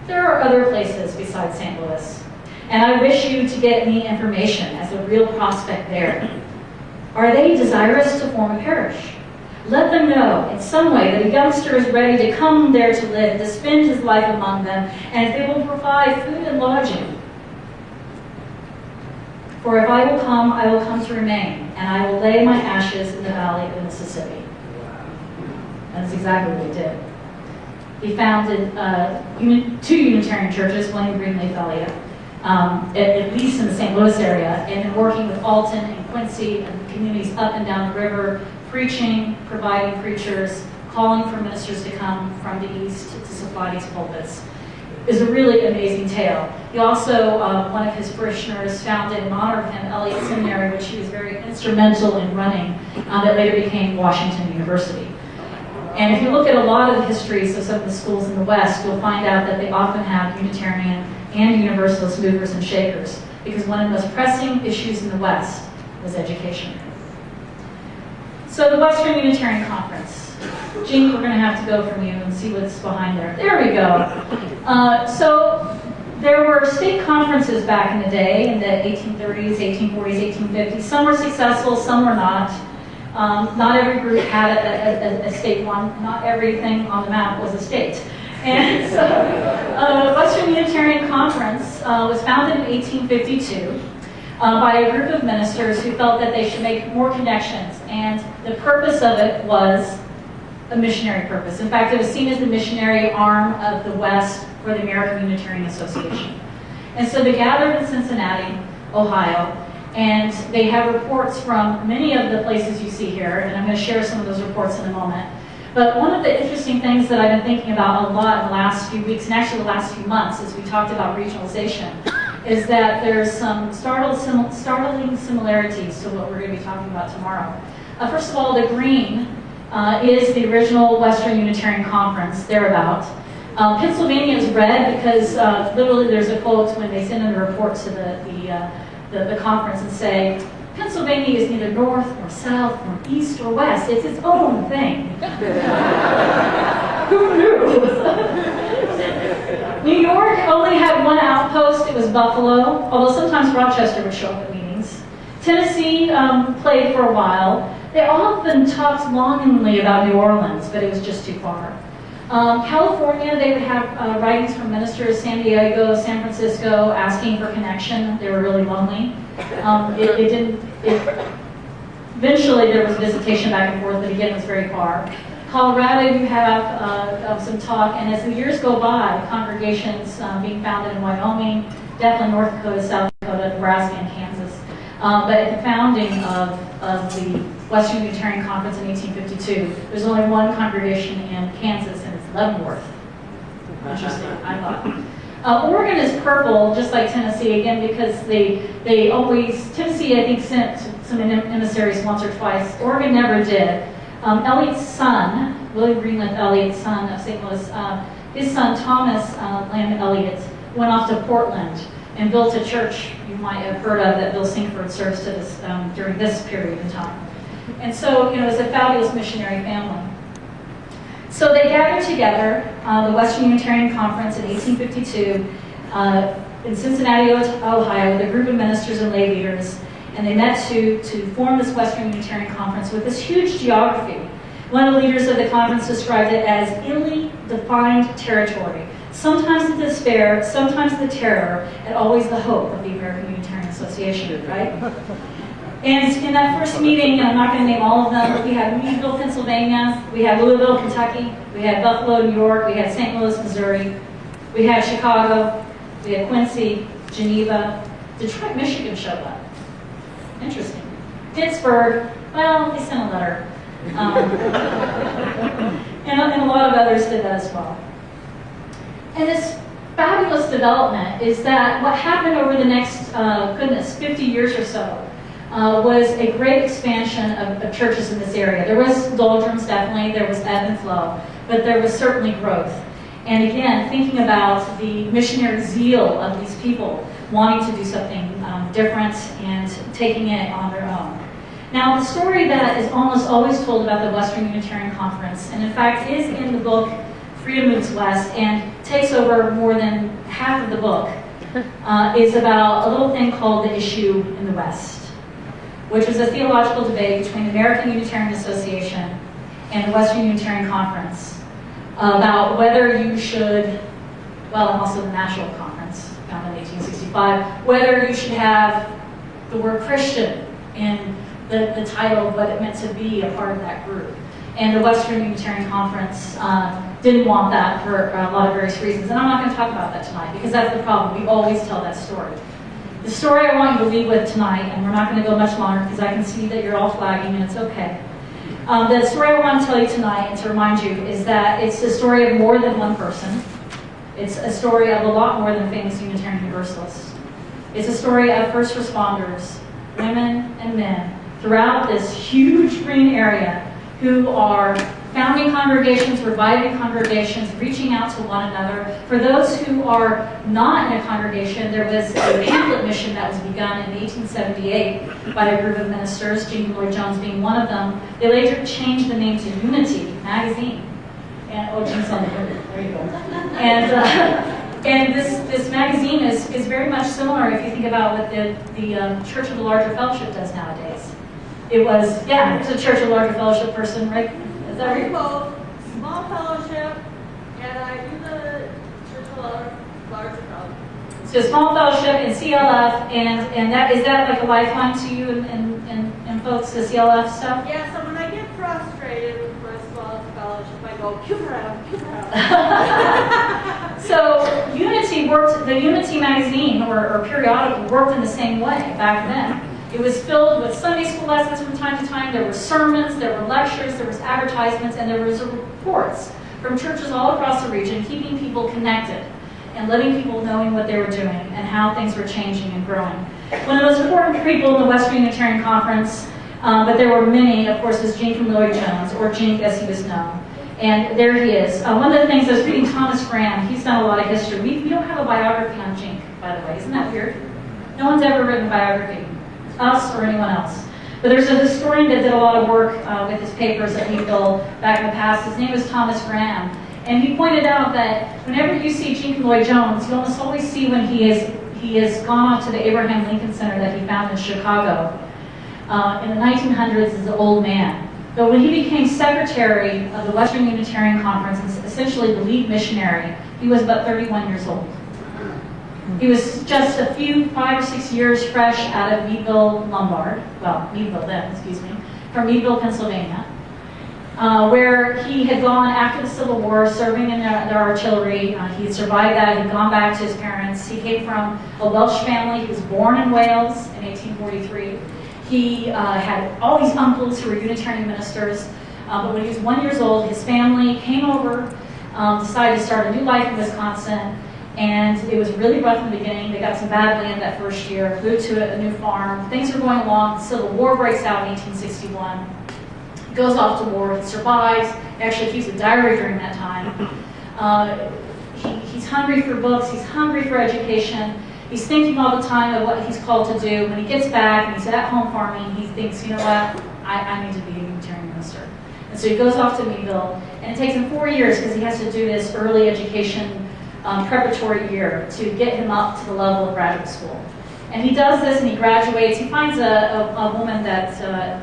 There are other places besides St. Louis, and I wish you to get me information as a real prospect there. Are they desirous to form a parish? Let them know in some way that a youngster is ready to come there to live, to spend his life among them, and if they will provide food and lodging. For if I will come to remain, and I will lay my ashes in the valley of the Mississippi." That's exactly what he did. He founded 2 Unitarian churches, one in Greenleaf Eliot, at least in the St. Louis area, and in working with Alton and Quincy and communities up and down the river, preaching, providing preachers, calling for ministers to come from the east to supply these pulpits. Is a really amazing tale. He also, one of his parishioners founded in honor of him, Eliot Seminary, which he was very instrumental in running, that later became Washington University. And if you look at a lot of the histories of some of the schools in the West, you'll find out that they often have Unitarian and Universalist movers and shakers, because one of the most pressing issues in the West was education. So the Western Unitarian Conference. Gene, we're going to have to go from you and see what's behind there. There we go. So there were state conferences back in the day, in the 1830s, 1840s, 1850s. Some were successful, some were not. Not every group had a state one. Not everything on the map was a state. And so the Western Unitarian Conference was founded in 1852 by a group of ministers who felt that they should make more connections. And the purpose of it was a missionary purpose. In fact, it was seen as the missionary arm of the West for the American Unitarian Association. And so they gathered in Cincinnati, Ohio, and they have reports from many of the places you see here, and I'm going to share some of those reports in a moment. But one of the interesting things that I've been thinking about a lot in the last few weeks, and actually the last few months, as we talked about regionalization, is that there's some startling similarities to what we're going to be talking about tomorrow. First of all, the green is the original Western Unitarian Conference, thereabout. Pennsylvania is red because literally there's a quote when they send in a report to the conference and say, Pennsylvania is neither north nor south nor east or west. It's its own thing. Who knew? New York only had one outpost. It was Buffalo, although sometimes Rochester would show up at meetings. Tennessee played for a while. They often talked longingly about New Orleans, but it was just too far. California, they would have writings from ministers, San Diego, San Francisco, asking for connection. They were really lonely. Eventually there was visitation back and forth, but again, it was very far. Colorado, you have some talk, and as the years go by, congregations being founded in Wyoming, definitely North Dakota, South Dakota, Nebraska, and Kansas. But at the founding of the Western Unitarian Conference in 1852, there's only one congregation in Kansas, and it's Leavenworth. Interesting, I thought. Oregon is purple, just like Tennessee, again, because they always, Tennessee, I think, sent some emissaries once or twice. Oregon never did. Eliot's son, William Greenleaf Eliot, son of St. Louis, his son, Thomas Lamb Eliot, went off to Portland and built a church you might have heard of that Bill Sinkford serves to this during this period in time. And so, it was a fabulous missionary family. So they gathered together, the Western Unitarian Conference in 1852 in Cincinnati, Ohio, with a group of ministers and lay leaders, and they met to form this Western Unitarian Conference with this huge geography. One of the leaders of the conference described it as illy defined territory. Sometimes the despair, sometimes the terror, and always the hope of the American Unitarian Association, right? And in that first meeting, and I'm not going to name all of them, but we had Meadville, Pennsylvania, we had Louisville, Kentucky, we had Buffalo, New York, we had St. Louis, Missouri, we had Chicago, we had Quincy, Geneva, Detroit, Michigan showed up. Interesting. Pittsburgh, well, they sent a letter. And a lot of others did that as well. And this fabulous development is that what happened over the next, 50 years or so, was a great expansion of churches in this area. There was doldrums, definitely, there was ebb and flow, but there was certainly growth. And again, thinking about the missionary zeal of these people wanting to do something different and taking it on their own. Now, the story that is almost always told about the Western Unitarian Conference, and in fact is in the book Freedom Moves West, and takes over more than half of the book, is about a little thing called the issue in the West, which was a theological debate between the American Unitarian Association and the Western Unitarian Conference about whether you should, well, and also the National Conference, founded in 1865, whether you should have the word Christian in the title of what it meant to be a part of that group. And the Western Unitarian Conference didn't want that for a lot of various reasons. And I'm not going to talk about that tonight, because that's the problem. We always tell that story. The story I want you to leave with tonight, and we're not going to go much longer because I can see that you're all flagging, and it's okay. The story I want to tell you tonight, and to remind you, is that it's the story of more than one person. It's a story of a lot more than famous Unitarian Universalists. It's a story of first responders, women and men, throughout this huge green area who are founding congregations, reviving congregations, reaching out to one another. For those who are not in a congregation, there was a pamphlet mission that was begun in 1878 by a group of ministers, Jean Lloyd-Jones being one of them. They later changed the name to Unity Magazine. And, oh, Jean's on the board. There you go. And this magazine is very much similar if you think about what the Church of the Larger Fellowship does nowadays. It was, yeah, it's a Church of the Larger Fellowship person, right? Is that right? Both small fellowship, and I do the Church of Larger Fellowship. So small fellowship and CLF, and that is that like a lifeline to you and folks, the CLF stuff? Yeah, so when I get frustrated with my small fellowship, I go, cue her out. So Unity worked, the Unity magazine or periodical worked in the same way back then. It was filled with Sunday school lessons from time to time. There were sermons, there were lectures, there was advertisements, and there was reports from churches all across the region, keeping people connected. and letting people knowing what they were doing and how things were changing and growing. One of the most important people in the Western Unitarian Conference, but there were many, of course, was Jenkins Lloyd-Jones, or Jink as he was known. And there he is. One of the things I was reading Thomas Graham, he's done a lot of history. We don't have a biography on Jink, by the way. Isn't that weird? No one's ever written a biography, us or anyone else. But there's a historian that did a lot of work with his papers at Meadville back in the past. His name was Thomas Graham. And he pointed out that whenever you see Jenkins Lloyd-Jones, you almost always see when he has gone off to the Abraham Lincoln Center that he found in Chicago. In the 1900s as an old man. But when he became secretary of the Western Unitarian Conference, and essentially the lead missionary, he was about 31 years old. He was just 5 or 6 years fresh out of Meadville, from Meadville, Pennsylvania, where he had gone after the Civil War, serving in the artillery. He had survived that. He'd gone back to his parents. He came from a Welsh family. He was born in Wales in 1843. He had all these uncles who were Unitarian ministers, but when he was 1 year old, his family came over, decided to start a new life in Wisconsin, and it was really rough in the beginning. They got some bad land that first year, moved to a new farm. Things were going along. The Civil War breaks out in 1861. He goes off to war. He survives. He actually keeps a diary during that time. He's hungry for books. He's hungry for education. He's thinking all the time of what he's called to do. When he gets back and he's at home farming, he thinks, you know what, I need to be a Unitarian minister. And so he goes off to Meadville, and it takes him 4 years because he has to do this early education preparatory year to get him up to the level of graduate school. And he does this and he graduates. He finds a woman that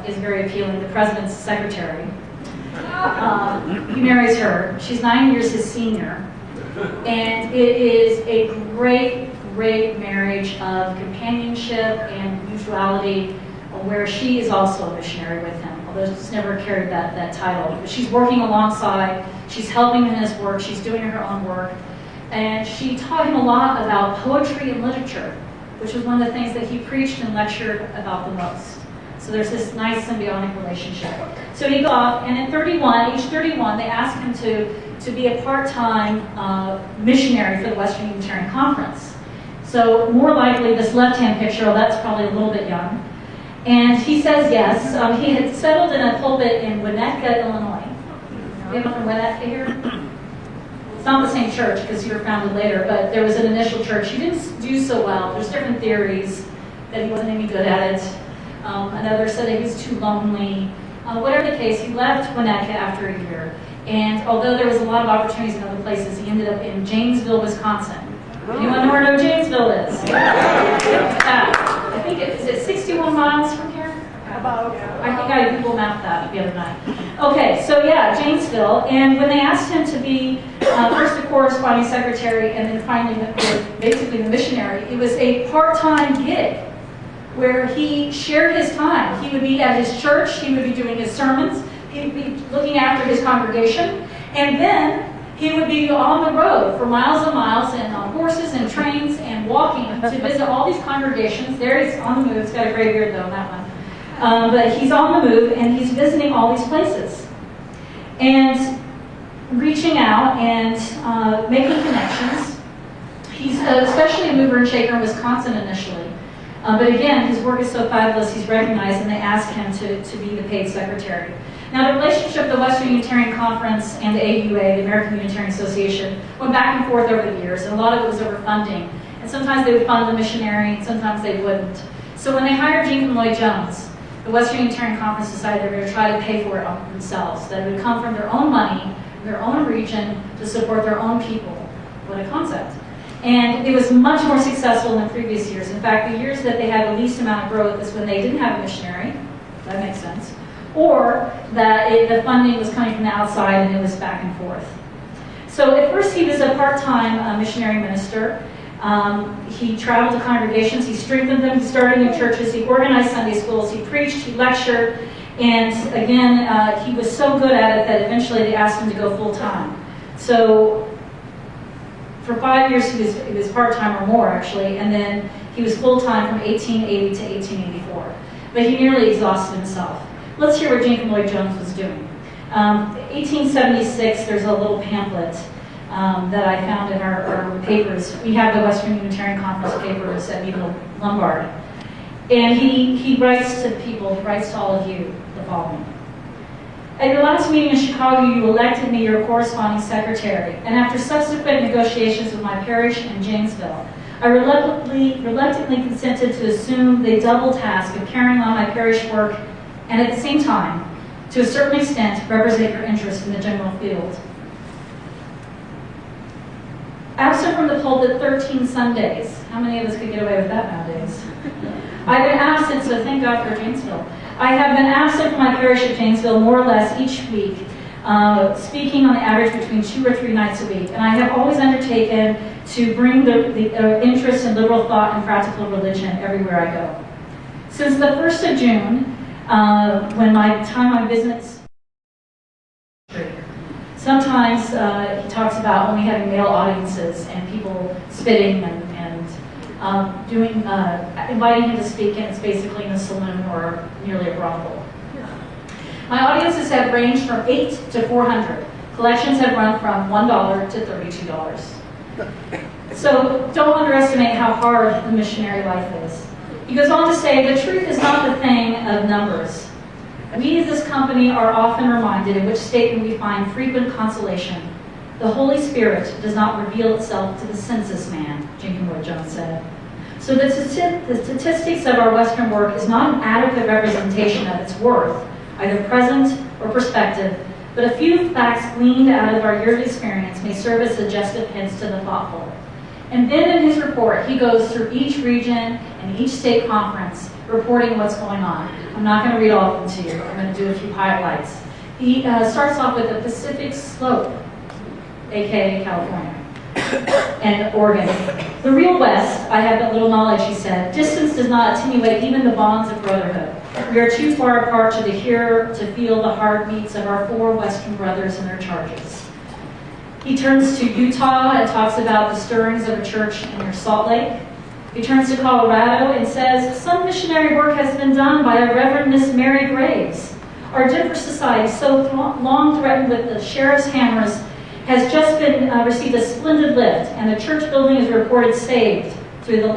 is very appealing, the president's secretary. He marries her. She's 9 years his senior. And it is a great marriage of companionship and mutuality, where she is also a missionary with him, although she's never carried that title. But she's working alongside, she's helping him in his work, she's doing her own work, and she taught him a lot about poetry and literature, which was one of the things that he preached and lectured about the most. So there's this nice symbiotic relationship. So he goes off, and at age 31, they asked him to be a part-time missionary for the Western Unitarian Conference. So more likely, this left-hand picture, that's probably a little bit young. And he says yes. He had settled in a pulpit in Winnetka, Illinois. You have from Winnetka here? It's not the same church because you were founded later, but there was an initial church. He didn't do so well. There's different theories that he wasn't any good at it. Another said that he was too lonely. Whatever the case, he left Winnetka after a year. And although there was a lot of opportunities in other places, he ended up in Janesville, Wisconsin. Anyone know where Janesville is? I think is it 61 miles from here? About. I think I Google mapped that the other night. Okay, so yeah, Janesville. And when they asked him to be first the corresponding secretary and then finally basically the missionary, it was a part-time gig where he shared his time. He would be at his church, he would be doing his sermons, he would be looking after his congregation, and then he would be on the road for miles and miles and on horses and trains and walking to visit all these congregations. There he's on the move. He's got a gray beard though, that one. But he's on the move and he's visiting all these places. And reaching out and making connections. He's especially a mover and shaker in Wisconsin initially. But again, his work is so fabulous, he's recognized, and they asked him to be the paid secretary. Now, the relationship of the Western Unitarian Conference and the AUA, the American Unitarian Association, went back and forth over the years, and a lot of it was over funding. And sometimes they would fund the missionary, and sometimes they wouldn't. So when they hired Jenkins Lloyd-Jones, the Western Unitarian Conference decided they were going to try to pay for it themselves, that it would come from their own money, their own region, to support their own people. What a concept. And it was much more successful than previous years. In fact, the years that they had the least amount of growth is when they didn't have a missionary. That makes sense. Or that the funding was coming from the outside and it was back and forth. So at first he was a part-time missionary minister. He traveled to congregations, he strengthened them, he started new churches, he organized Sunday schools, he preached, he lectured, and again, he was so good at it that eventually they asked him to go full-time. So for 5 years he was part-time or more actually, and then he was full-time from 1880 to 1884. But he nearly exhausted himself. Let's hear what Jenkins Lloyd-Jones was doing. 1876, there's a little pamphlet that I found in our papers. We have the Western Unitarian Conference papers at Meadville Lombard. And he writes to people, he writes to all of you the following. At your last meeting in Chicago, you elected me your corresponding secretary, and after subsequent negotiations with my parish in Janesville, I reluctantly consented to assume the double task of carrying on my parish work and at the same time, to a certain extent, represent your interest in the general field. Absent from the pulpit 13 Sundays. How many of us could get away with that nowadays? I've been absent, so thank God for Janesville. I have been absent from my parish at Janesville more or less each week, speaking on the average between 2 or 3 nights a week. And I have always undertaken to bring the interest in liberal thought and practical religion everywhere I go. Since the 1st of June, when my time on visits, sometimes he talks about only having male audiences and people spitting and inviting him to speak, and it's basically in a saloon or nearly a brothel. My audiences have ranged from 8 to 400. Collections have run from $1 to $32. So don't underestimate how hard the missionary life is. He goes on to say, the truth is not the thing of numbers. We as this company are often reminded in which statement we find frequent consolation. The Holy Spirit does not reveal itself to the census man, Jenkins Lloyd-Jones said. So the statistics of our Western work is not an adequate representation of its worth, either present or prospective, but a few facts gleaned out of our yearly experience may serve as suggestive hints to the thoughtful. And then in his report, he goes through each region and each state conference, reporting what's going on. I'm not going to read all of them to you. I'm going to do a few highlights. He starts off with the Pacific Slope, aka California, and Oregon. The real West, I have but little knowledge, he said. Distance does not attenuate even the bonds of brotherhood. We are too far apart to hear, to feel the heartbeats of our 4 Western brothers and their charges. He turns to Utah and talks about the stirrings of a church near Salt Lake. He turns to Colorado and says, some missionary work has been done by a Reverend Miss Mary Graves. Our Denver Society, so long threatened with the sheriff's hammers, has just received a splendid lift, and the church building is reported saved through the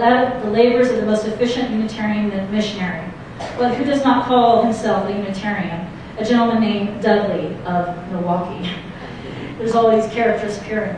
labors of the most efficient Unitarian missionary. Well, who does not call himself a Unitarian? A gentleman named Dudley of Milwaukee. There's all these characters appearing.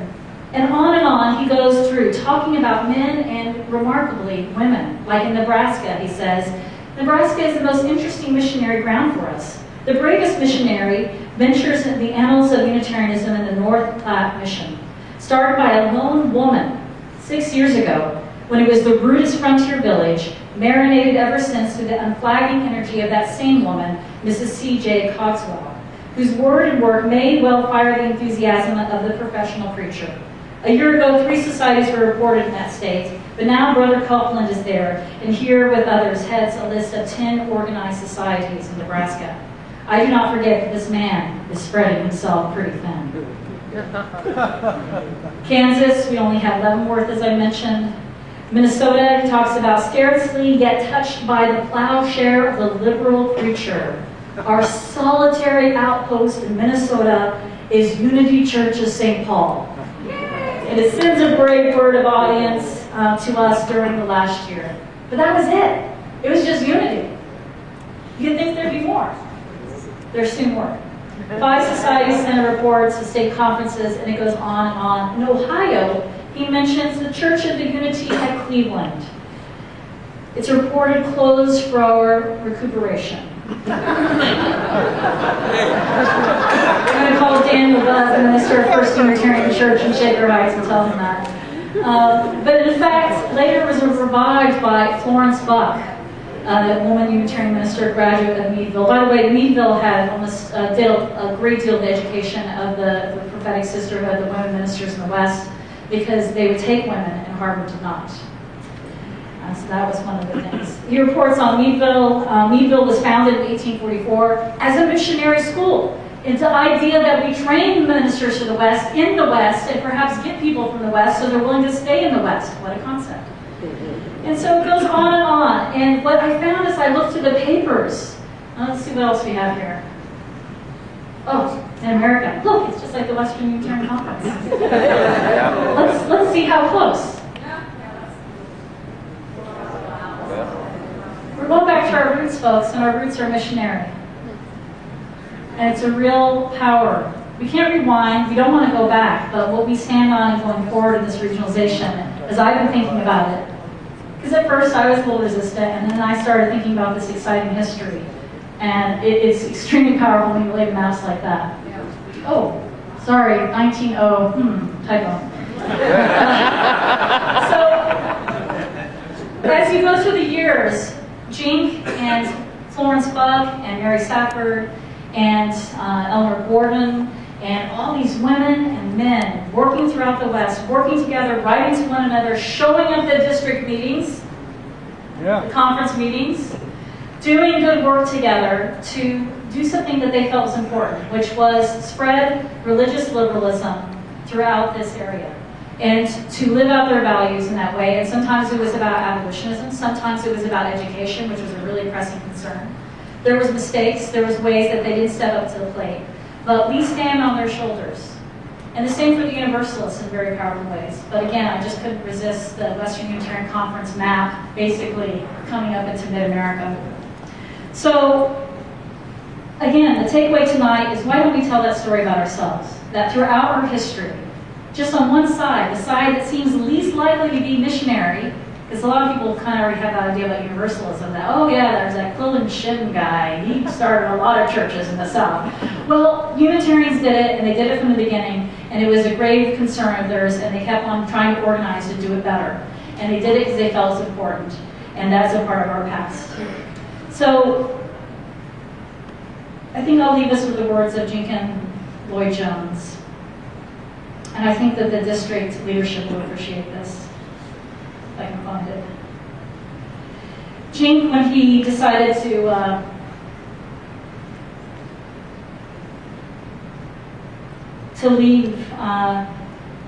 And on he goes through, talking about men and, remarkably, women. Like in Nebraska, he says, Nebraska is the most interesting missionary ground for us. The bravest missionary ventures in the annals of Unitarianism in the North Platte Mission. Started by a lone woman 6 years ago, when it was the rudest frontier village, marinated ever since through the unflagging energy of that same woman, Mrs. C.J. Cogswell, whose word and work may well fire the enthusiasm of the professional preacher. A year ago, 3 societies were reported in that state, but now Brother Copeland is there, and here with others heads a list of 10 organized societies in Nebraska. I do not forget that this man is spreading himself pretty thin. Kansas, we only have Leavenworth, as I mentioned. Minnesota, he talks about scarcely yet touched by the plowshare of the liberal preacher. Our solitary outpost in Minnesota is Unity Church of St. Paul. And it sends a brave word of audience to us during the last year. But that was it. It was just unity. You'd think there'd be more. There's 2 more. 5 societies sent reports to state conferences, and it goes on and on. In Ohio, he mentions the Church of the Unity at Cleveland. It's reported closed for our recuperation. I'm going to call Daniel Buzz, the minister of First Unitarian Church in Shaker Heights, and tell him that. But in fact, later was revived by Florence Buck, a woman Unitarian minister, graduate of Meadville. By the way, Meadville had almost did a great deal of the education of the Prophetic Sisterhood, the women ministers in the West, because they would take women and Harvard did not. So that was one of the things. He reports on Meadville. Meadville was founded in 1844 as a missionary school. It's the idea that we train ministers for the West in the West and perhaps get people from the West so they're willing to stay in the West. What a concept. And so it goes on and on. And what I found as I looked through the papers, let's see what else we have here. Oh, in America. Look, it's just like the Western Unitarian Conference. Let's see how close. We're going back to our roots, folks, and our roots are missionary. And it's a real power. We can't rewind, we don't want to go back, but what we stand on going forward in this regionalization, as I've been thinking about it, because at first I was a little resistant, and then I started thinking about this exciting history. And it's extremely powerful when you lay the maps like that. Oh, sorry, 19-0, typo. So, as you go through the years, Jink and Florence Buck and Mary Safford and Eleanor Gordon and all these women and men working throughout the West, working together, writing to one another, showing up at district meetings, the conference meetings, doing good work together to do something that they felt was important, which was spread religious liberalism throughout this area and to live out their values in that way. And sometimes it was about abolitionism, sometimes it was about education, which was a really pressing concern. There was mistakes, there was ways that they didn't step up to the plate. But we stand on their shoulders. And the same for the Universalists in very powerful ways. But again, I just couldn't resist the Western Unitarian Conference map basically coming up into mid-America. So, again, the takeaway tonight is why don't we tell that story about ourselves? That throughout our history, just on one side, the side that seems least likely to be missionary, because a lot of people kind of already have that idea about Universalism, that, oh yeah, there's that Quillen Shin guy, he started a lot of churches in the South. Well, Unitarians did it, and they did it from the beginning, and it was a grave concern of theirs, and they kept on trying to organize to do it better. And they did it because they felt it was important, and that's a part of our past. So, I think I'll leave us with the words of Jenkins Lloyd-Jones. And I think that the district leadership will appreciate this, if I can find it. Jink, when he decided to leave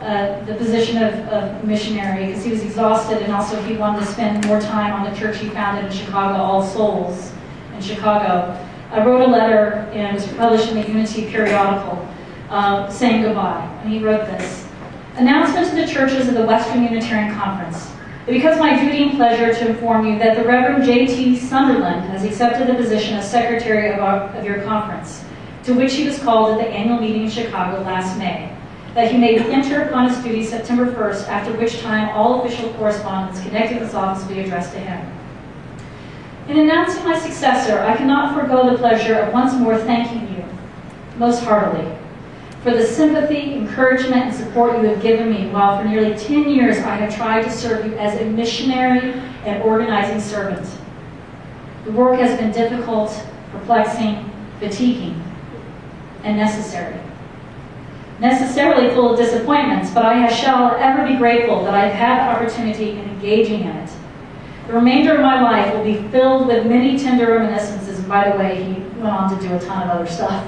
the position of missionary, because he was exhausted, and also he wanted to spend more time on the church he founded in Chicago, All Souls in Chicago, I wrote a letter, and it was published in the Unity periodical, saying goodbye. And he wrote this: announcement to the churches of the Western Unitarian Conference. It becomes my duty and pleasure to inform you that the Reverend J.T. Sunderland has accepted the position of secretary of your conference, to which he was called at the annual meeting in Chicago last May. That he may enter upon his duties September 1st, after which time all official correspondence connected with his office will be addressed to him. In announcing my successor, I cannot forego the pleasure of once more thanking you, most heartily, for the sympathy, encouragement, and support you have given me while for nearly 10 years I have tried to serve you as a missionary and organizing servant. The work has been difficult, perplexing, fatiguing, and necessary. Necessarily full of disappointments, but I shall ever be grateful that I've had the opportunity in engaging in it. The remainder of my life will be filled with many tender reminiscences, and by the way, he went on to do a ton of other stuff.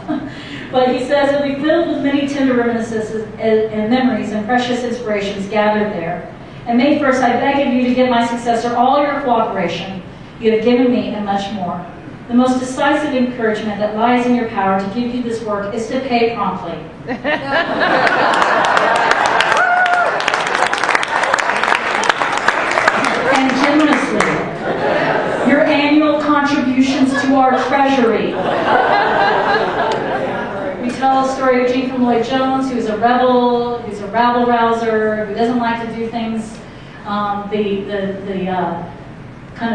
But he says it'll be filled with many tender reminiscences and memories and precious inspirations gathered there. And May 1st, I beg of you to give my successor all your cooperation you have given me and much more. The most decisive encouragement that lies in your power to give you this work is to pay promptly. And generously. Your annual contributions to our treasury. We tell a story of Jenkins Lloyd-Jones, who's a rebel, who's a rabble-rouser, who doesn't like to do things kind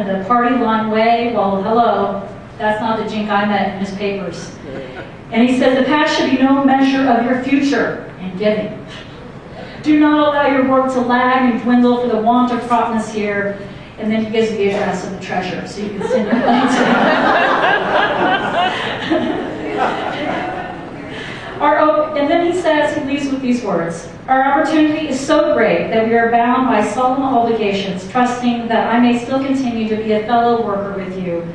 of the party line way. Well, hello, that's not the Jink I met in his papers. And he says, the past should be no measure of your future in giving. Do not allow your work to lag and dwindle for the want of promptness here. And then he gives the address of the treasurer, so you can send your money to him. And then he says, he leaves with these words: our opportunity is so great that we are bound by solemn obligations, trusting that I may still continue to be a fellow worker with you,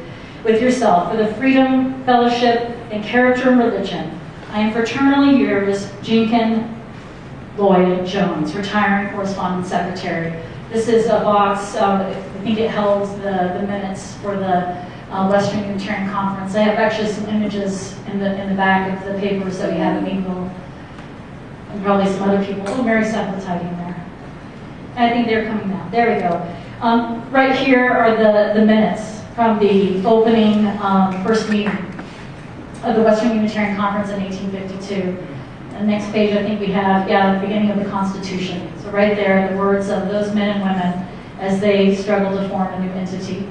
with yourself, for the freedom, fellowship, and character and religion. I am fraternally yours, Jenkins Lloyd-Jones, retiring correspondence secretary. This is a box, I think it held the minutes for the Western Unitarian Conference. I have actually some images in the back of the papers that we have at Meadville, and probably some other people. Oh, Mary Sapple's hiding there. I think they're coming now. There we go. Right here are the minutes from the opening first meeting of the Western Unitarian Conference in 1852. The next page, I think we have, the beginning of the Constitution. So right there, the words of those men and women as they struggled to form a new entity.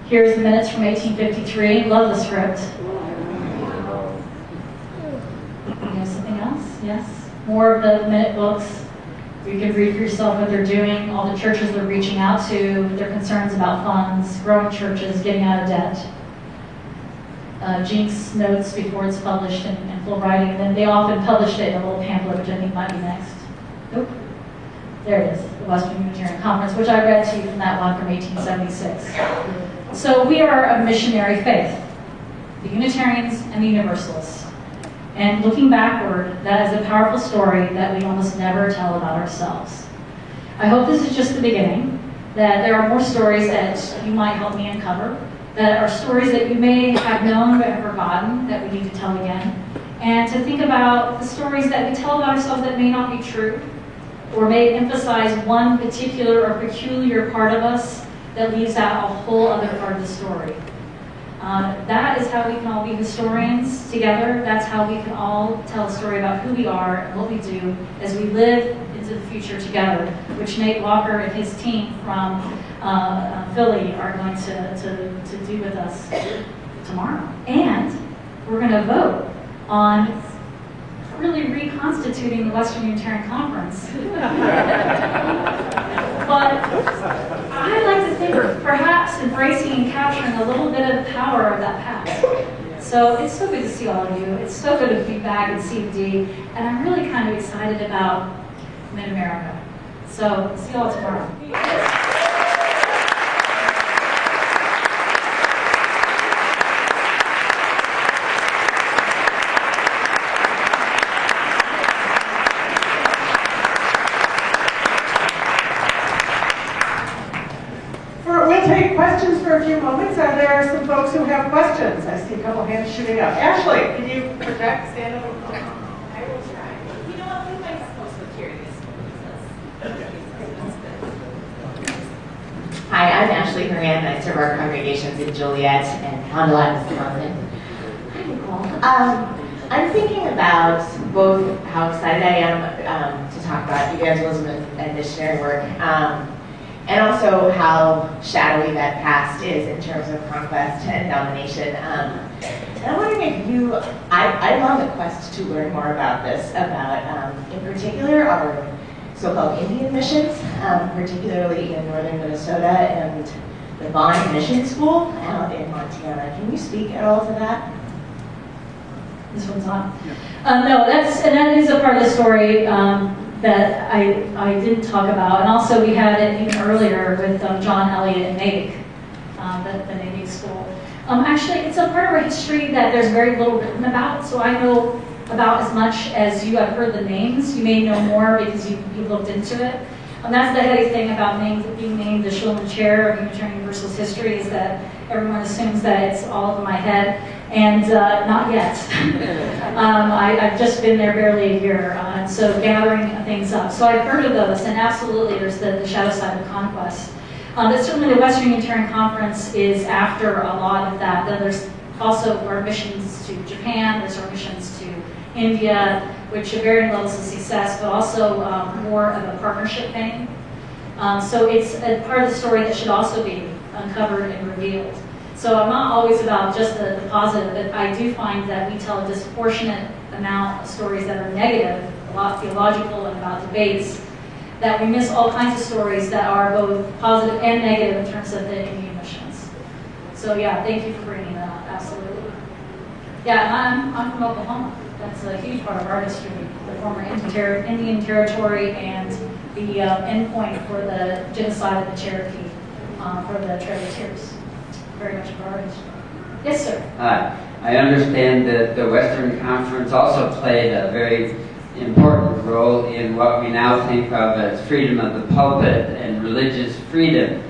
Here's the minutes from 1853. Love the script. You have something else? Yes? More of the minute books. You can read for yourself what they're doing, all the churches they're reaching out to, their concerns about funds, growing churches, getting out of debt. Jinx notes before it's published in full writing, and then they often published it in a little pamphlet, which I think might be next. Nope. There it is, the Western Unitarian Conference, which I read to you from that one from 1876. So we are a missionary faith, the Unitarians and the Universalists. And looking backward, that is a powerful story that we almost never tell about ourselves. I hope this is just the beginning, that there are more stories that you might help me uncover, that are stories that you may have known but have forgotten that we need to tell again, and to think about the stories that we tell about ourselves that may not be true, or may emphasize one particular or peculiar part of us that leaves out a whole other part of the story. That is how we can all be historians together. That's how we can all tell a story about who we are and what we do as we live into the future together, which Nate Walker and his team from Philly are going to do with us tomorrow. And we're going to vote on really reconstituting the Western Unitarian Conference. But I like to think perhaps embracing and capturing a little bit of the power of that past. So it's so good to see all of you. It's so good to be back in CD, and I'm really kind of excited about Mid-America. So see you all tomorrow. Questions for a few moments, and there are some folks who have questions. I see a couple hands shooting up. Ashley, can you project, stand up? I will try. You know what? We might supposed to hear this. Hi, I'm Ashley Horan, and I serve our congregations in Joliet and Fond du Lac, Wisconsin. Hi, Nicole. I'm thinking about both how excited I am to talk about evangelism and missionary work, and also how shadowy that past is in terms of conquest and domination. And I'm wondering if I'm on the quest to learn more about this, about, in particular, our so-called Indian missions, particularly in northern Minnesota and the Vaughn Mission School out in Montana. Can you speak at all to that? This one's on. No, that is a part of the story that I didn't talk about, and also we had it even earlier with John Elliott and Natick, the Natick School. Actually, it's a part of our history that there's very little written about, so I know about as much as you have heard the names. You may know more because you've looked into it. That's the heady thing about being named the Shulman Chair of Unitarian Universalist History, is that everyone assumes that it's all over my head, and not yet. I've just been there barely a year, and so gathering things up. So I've heard of those, and absolutely there's the shadow side of conquest. But certainly the Western Unitarian Conference is after a lot of that. Then there's also our missions to Japan, there's our missions to India, which are varying levels of success, but also more of a partnership thing. So it's a part of the story that should also be uncovered and revealed. So I'm not always about just the positive, but I do find that we tell a disproportionate amount of stories that are negative, a lot theological and about debates, that we miss all kinds of stories that are both positive and negative in terms of the Indian missions. So yeah, thank you for bringing that up, absolutely. Yeah, I'm from Oklahoma. That's a huge part of our history, the former Indian territory and the endpoint for the genocide of the Cherokee for the Trail of Tears. Very much a part of our history. Yes, sir. I understand that the Western Conference also played a very important role in what we now think of as freedom of the pulpit and religious freedom.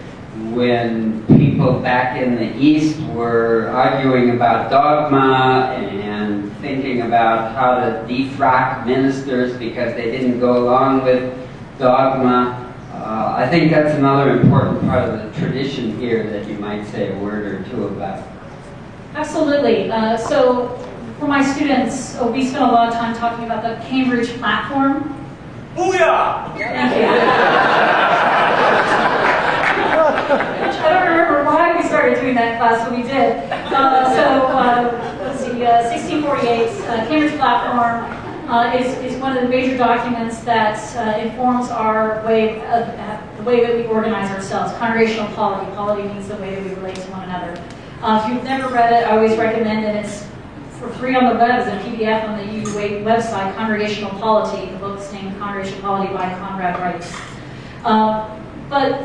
when people back in the East were arguing about dogma and thinking about how to defrock ministers because they didn't go along with dogma. I think that's another important part of the tradition here that you might say a word or two about. Absolutely. So for my students, we spent a lot of time talking about the Cambridge platform. Booyah! Thank you. I don't remember why we started doing that class, but we did. Let's see, 1648, Cambridge platform is one of the major documents that informs our way of the way that we organize ourselves. Congregational polity. Polity means the way that we relate to one another. If you've never read it, I always recommend it. It's for free on the web as a PDF on the UUA website, Congregational Polity. The book's named Congregational Polity by Conrad Rice.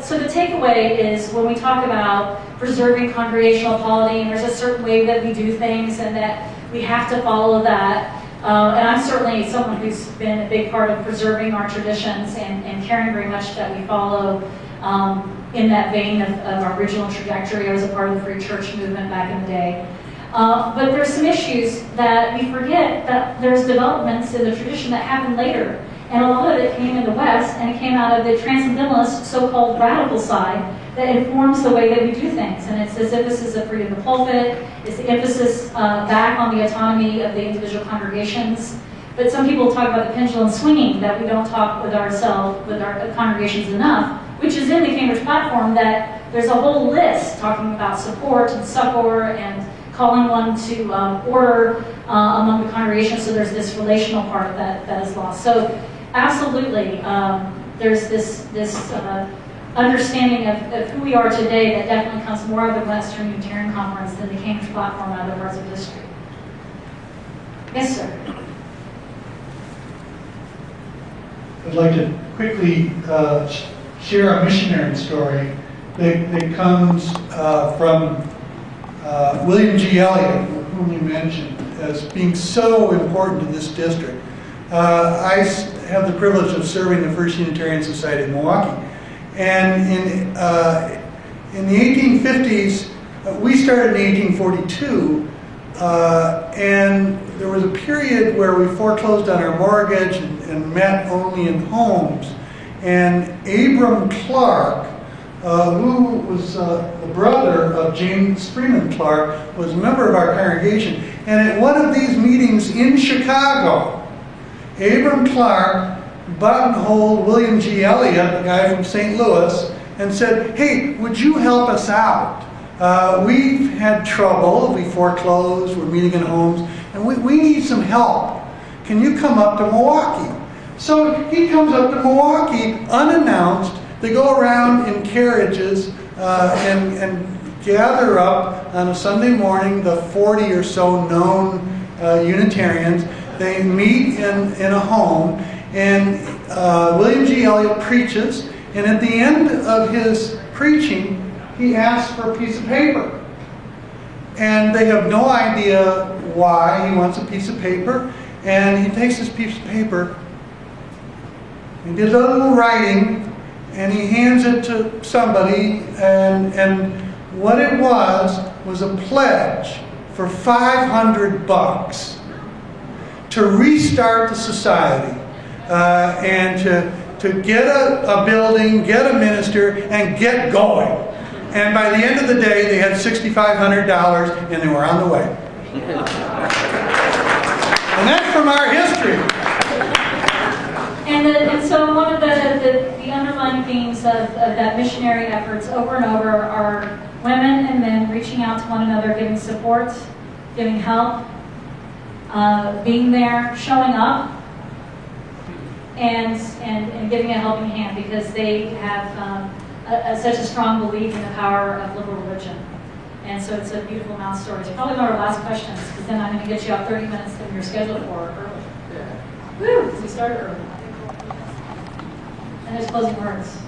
So the takeaway is when we talk about preserving congregational polity, and there's a certain way that we do things and that we have to follow that. And I'm certainly someone who's been a big part of preserving our traditions and caring very much that we follow in that vein of our original trajectory. I was a part of the Free Church movement back in the day. But there's some issues that we forget that there's developments in the tradition that happened later. And a lot of it came in the West, and it came out of the transcendentalist, so-called radical side that informs the way that we do things. And it's this emphasis of freedom of the pulpit, it's the emphasis back on the autonomy of the individual congregations. But some people talk about the pendulum swinging, that we don't talk with ourselves, with our congregations enough, which is in the Cambridge platform, that there's a whole list talking about support and succor and calling one to order among the congregations. So there's this relational part that is lost. So absolutely, there's this understanding of who we are today that definitely comes more out of the Western Unitarian Conference than the Cambridge platform out of the parts of history. Yes, sir. I'd like to quickly share a missionary story that comes from William G. Elliott, whom you mentioned as being so important to this district. I have the privilege of serving the First Unitarian Society in Milwaukee. And in the 1850s, we started in 1842, and there was a period where we foreclosed on our mortgage and met only in homes. And Abram Clark, who was the brother of James Freeman Clark, was a member of our congregation. And at one of these meetings in Chicago, Abram Clark buttonholed William G. Elliott, the guy from St. Louis, and said, "Hey, would you help us out? We've had trouble, we foreclosed, we're meeting in homes, and we need some help. Can you come up to Milwaukee?" So he comes up to Milwaukee unannounced. They go around in carriages and gather up on a Sunday morning, the 40 or so known Unitarians. They meet in a home, and William G. Elliott preaches, and at the end of his preaching, he asks for a piece of paper. And they have no idea why he wants a piece of paper, and he takes this piece of paper, he did a little writing, and he hands it to somebody, and what it was a pledge for $500 to restart the society, and to get a building, get a minister, and get going. And by the end of the day, they had $6,500, and they were on the way. And that's from our history. And so one of the underlying themes of that missionary efforts over and over are women and men reaching out to one another, giving support, giving help, being there, showing up, and giving a helping hand, because they have such a strong belief in the power of liberal religion. And so it's a beautiful amount of stories. Probably one of our last questions, because then I'm going to get you out 30 minutes than you're scheduled for early. Woo! Because we started early. And there's closing words.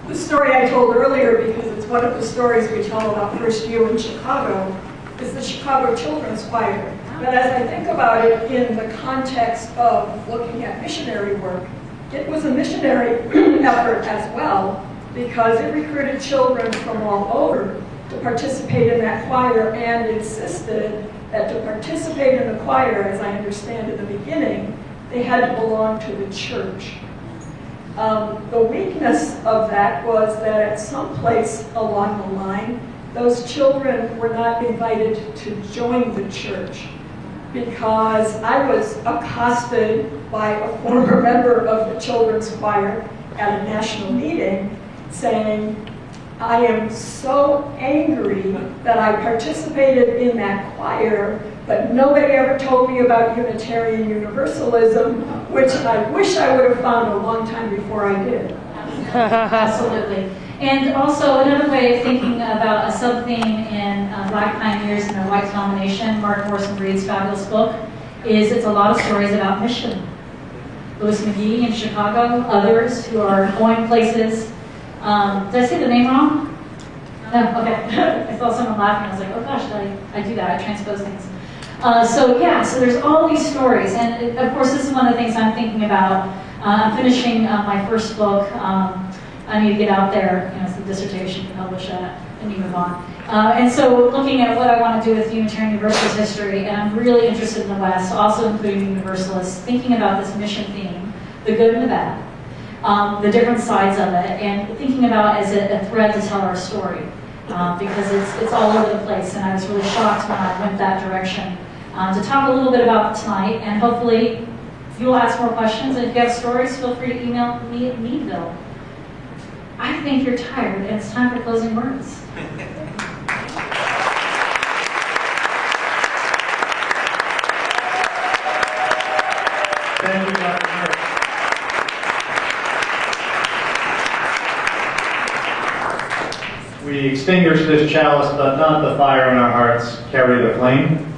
The story I told earlier, because it's one of the stories we tell about First U in Chicago, is the Chicago Children's Choir. But as I think about it in the context of looking at missionary work, it was a missionary effort as well. because it recruited children from all over to participate in that choir and insisted that to participate in the choir, as I understand in the beginning, they had to belong to the church. The weakness of that was that at some place along the line, those children were not invited to join the church because I was accosted by a former member of the children's choir at a national meeting saying, I am so angry that I participated in that choir, but nobody ever told me about Unitarian Universalism, which I wish I would have found a long time before I did. Absolutely. And also another way of thinking about a sub-theme in Black Pioneers and Their White Denomination, Mark Morrison Reed's fabulous book, is it's a lot of stories about mission. Louis McGee in Chicago, others who are going places. Did I say the name wrong? No, okay. I saw someone laughing. I was like, oh gosh, I do that. I transpose things. So there's all these stories. And of course, this is one of the things I'm thinking about. I'm finishing my first book. I need to get out there. It's the dissertation to publish that, and you move on. And so looking at what I want to do with Unitarian Universalist history, and I'm really interested in the West, also including Universalists, thinking about this mission theme, the good and the bad, the different sides of it, and thinking about it as a thread to tell our story, because it's all over the place, and I was really shocked when I went that direction. To talk a little bit about tonight, and hopefully if you'll ask more questions, and if you have stories, feel free to email me at Meadville. I think you're tired, and it's time for closing words. Thank you, Dr. Kirk. We extinguish this chalice, but not the fire in our hearts. Carry the flame.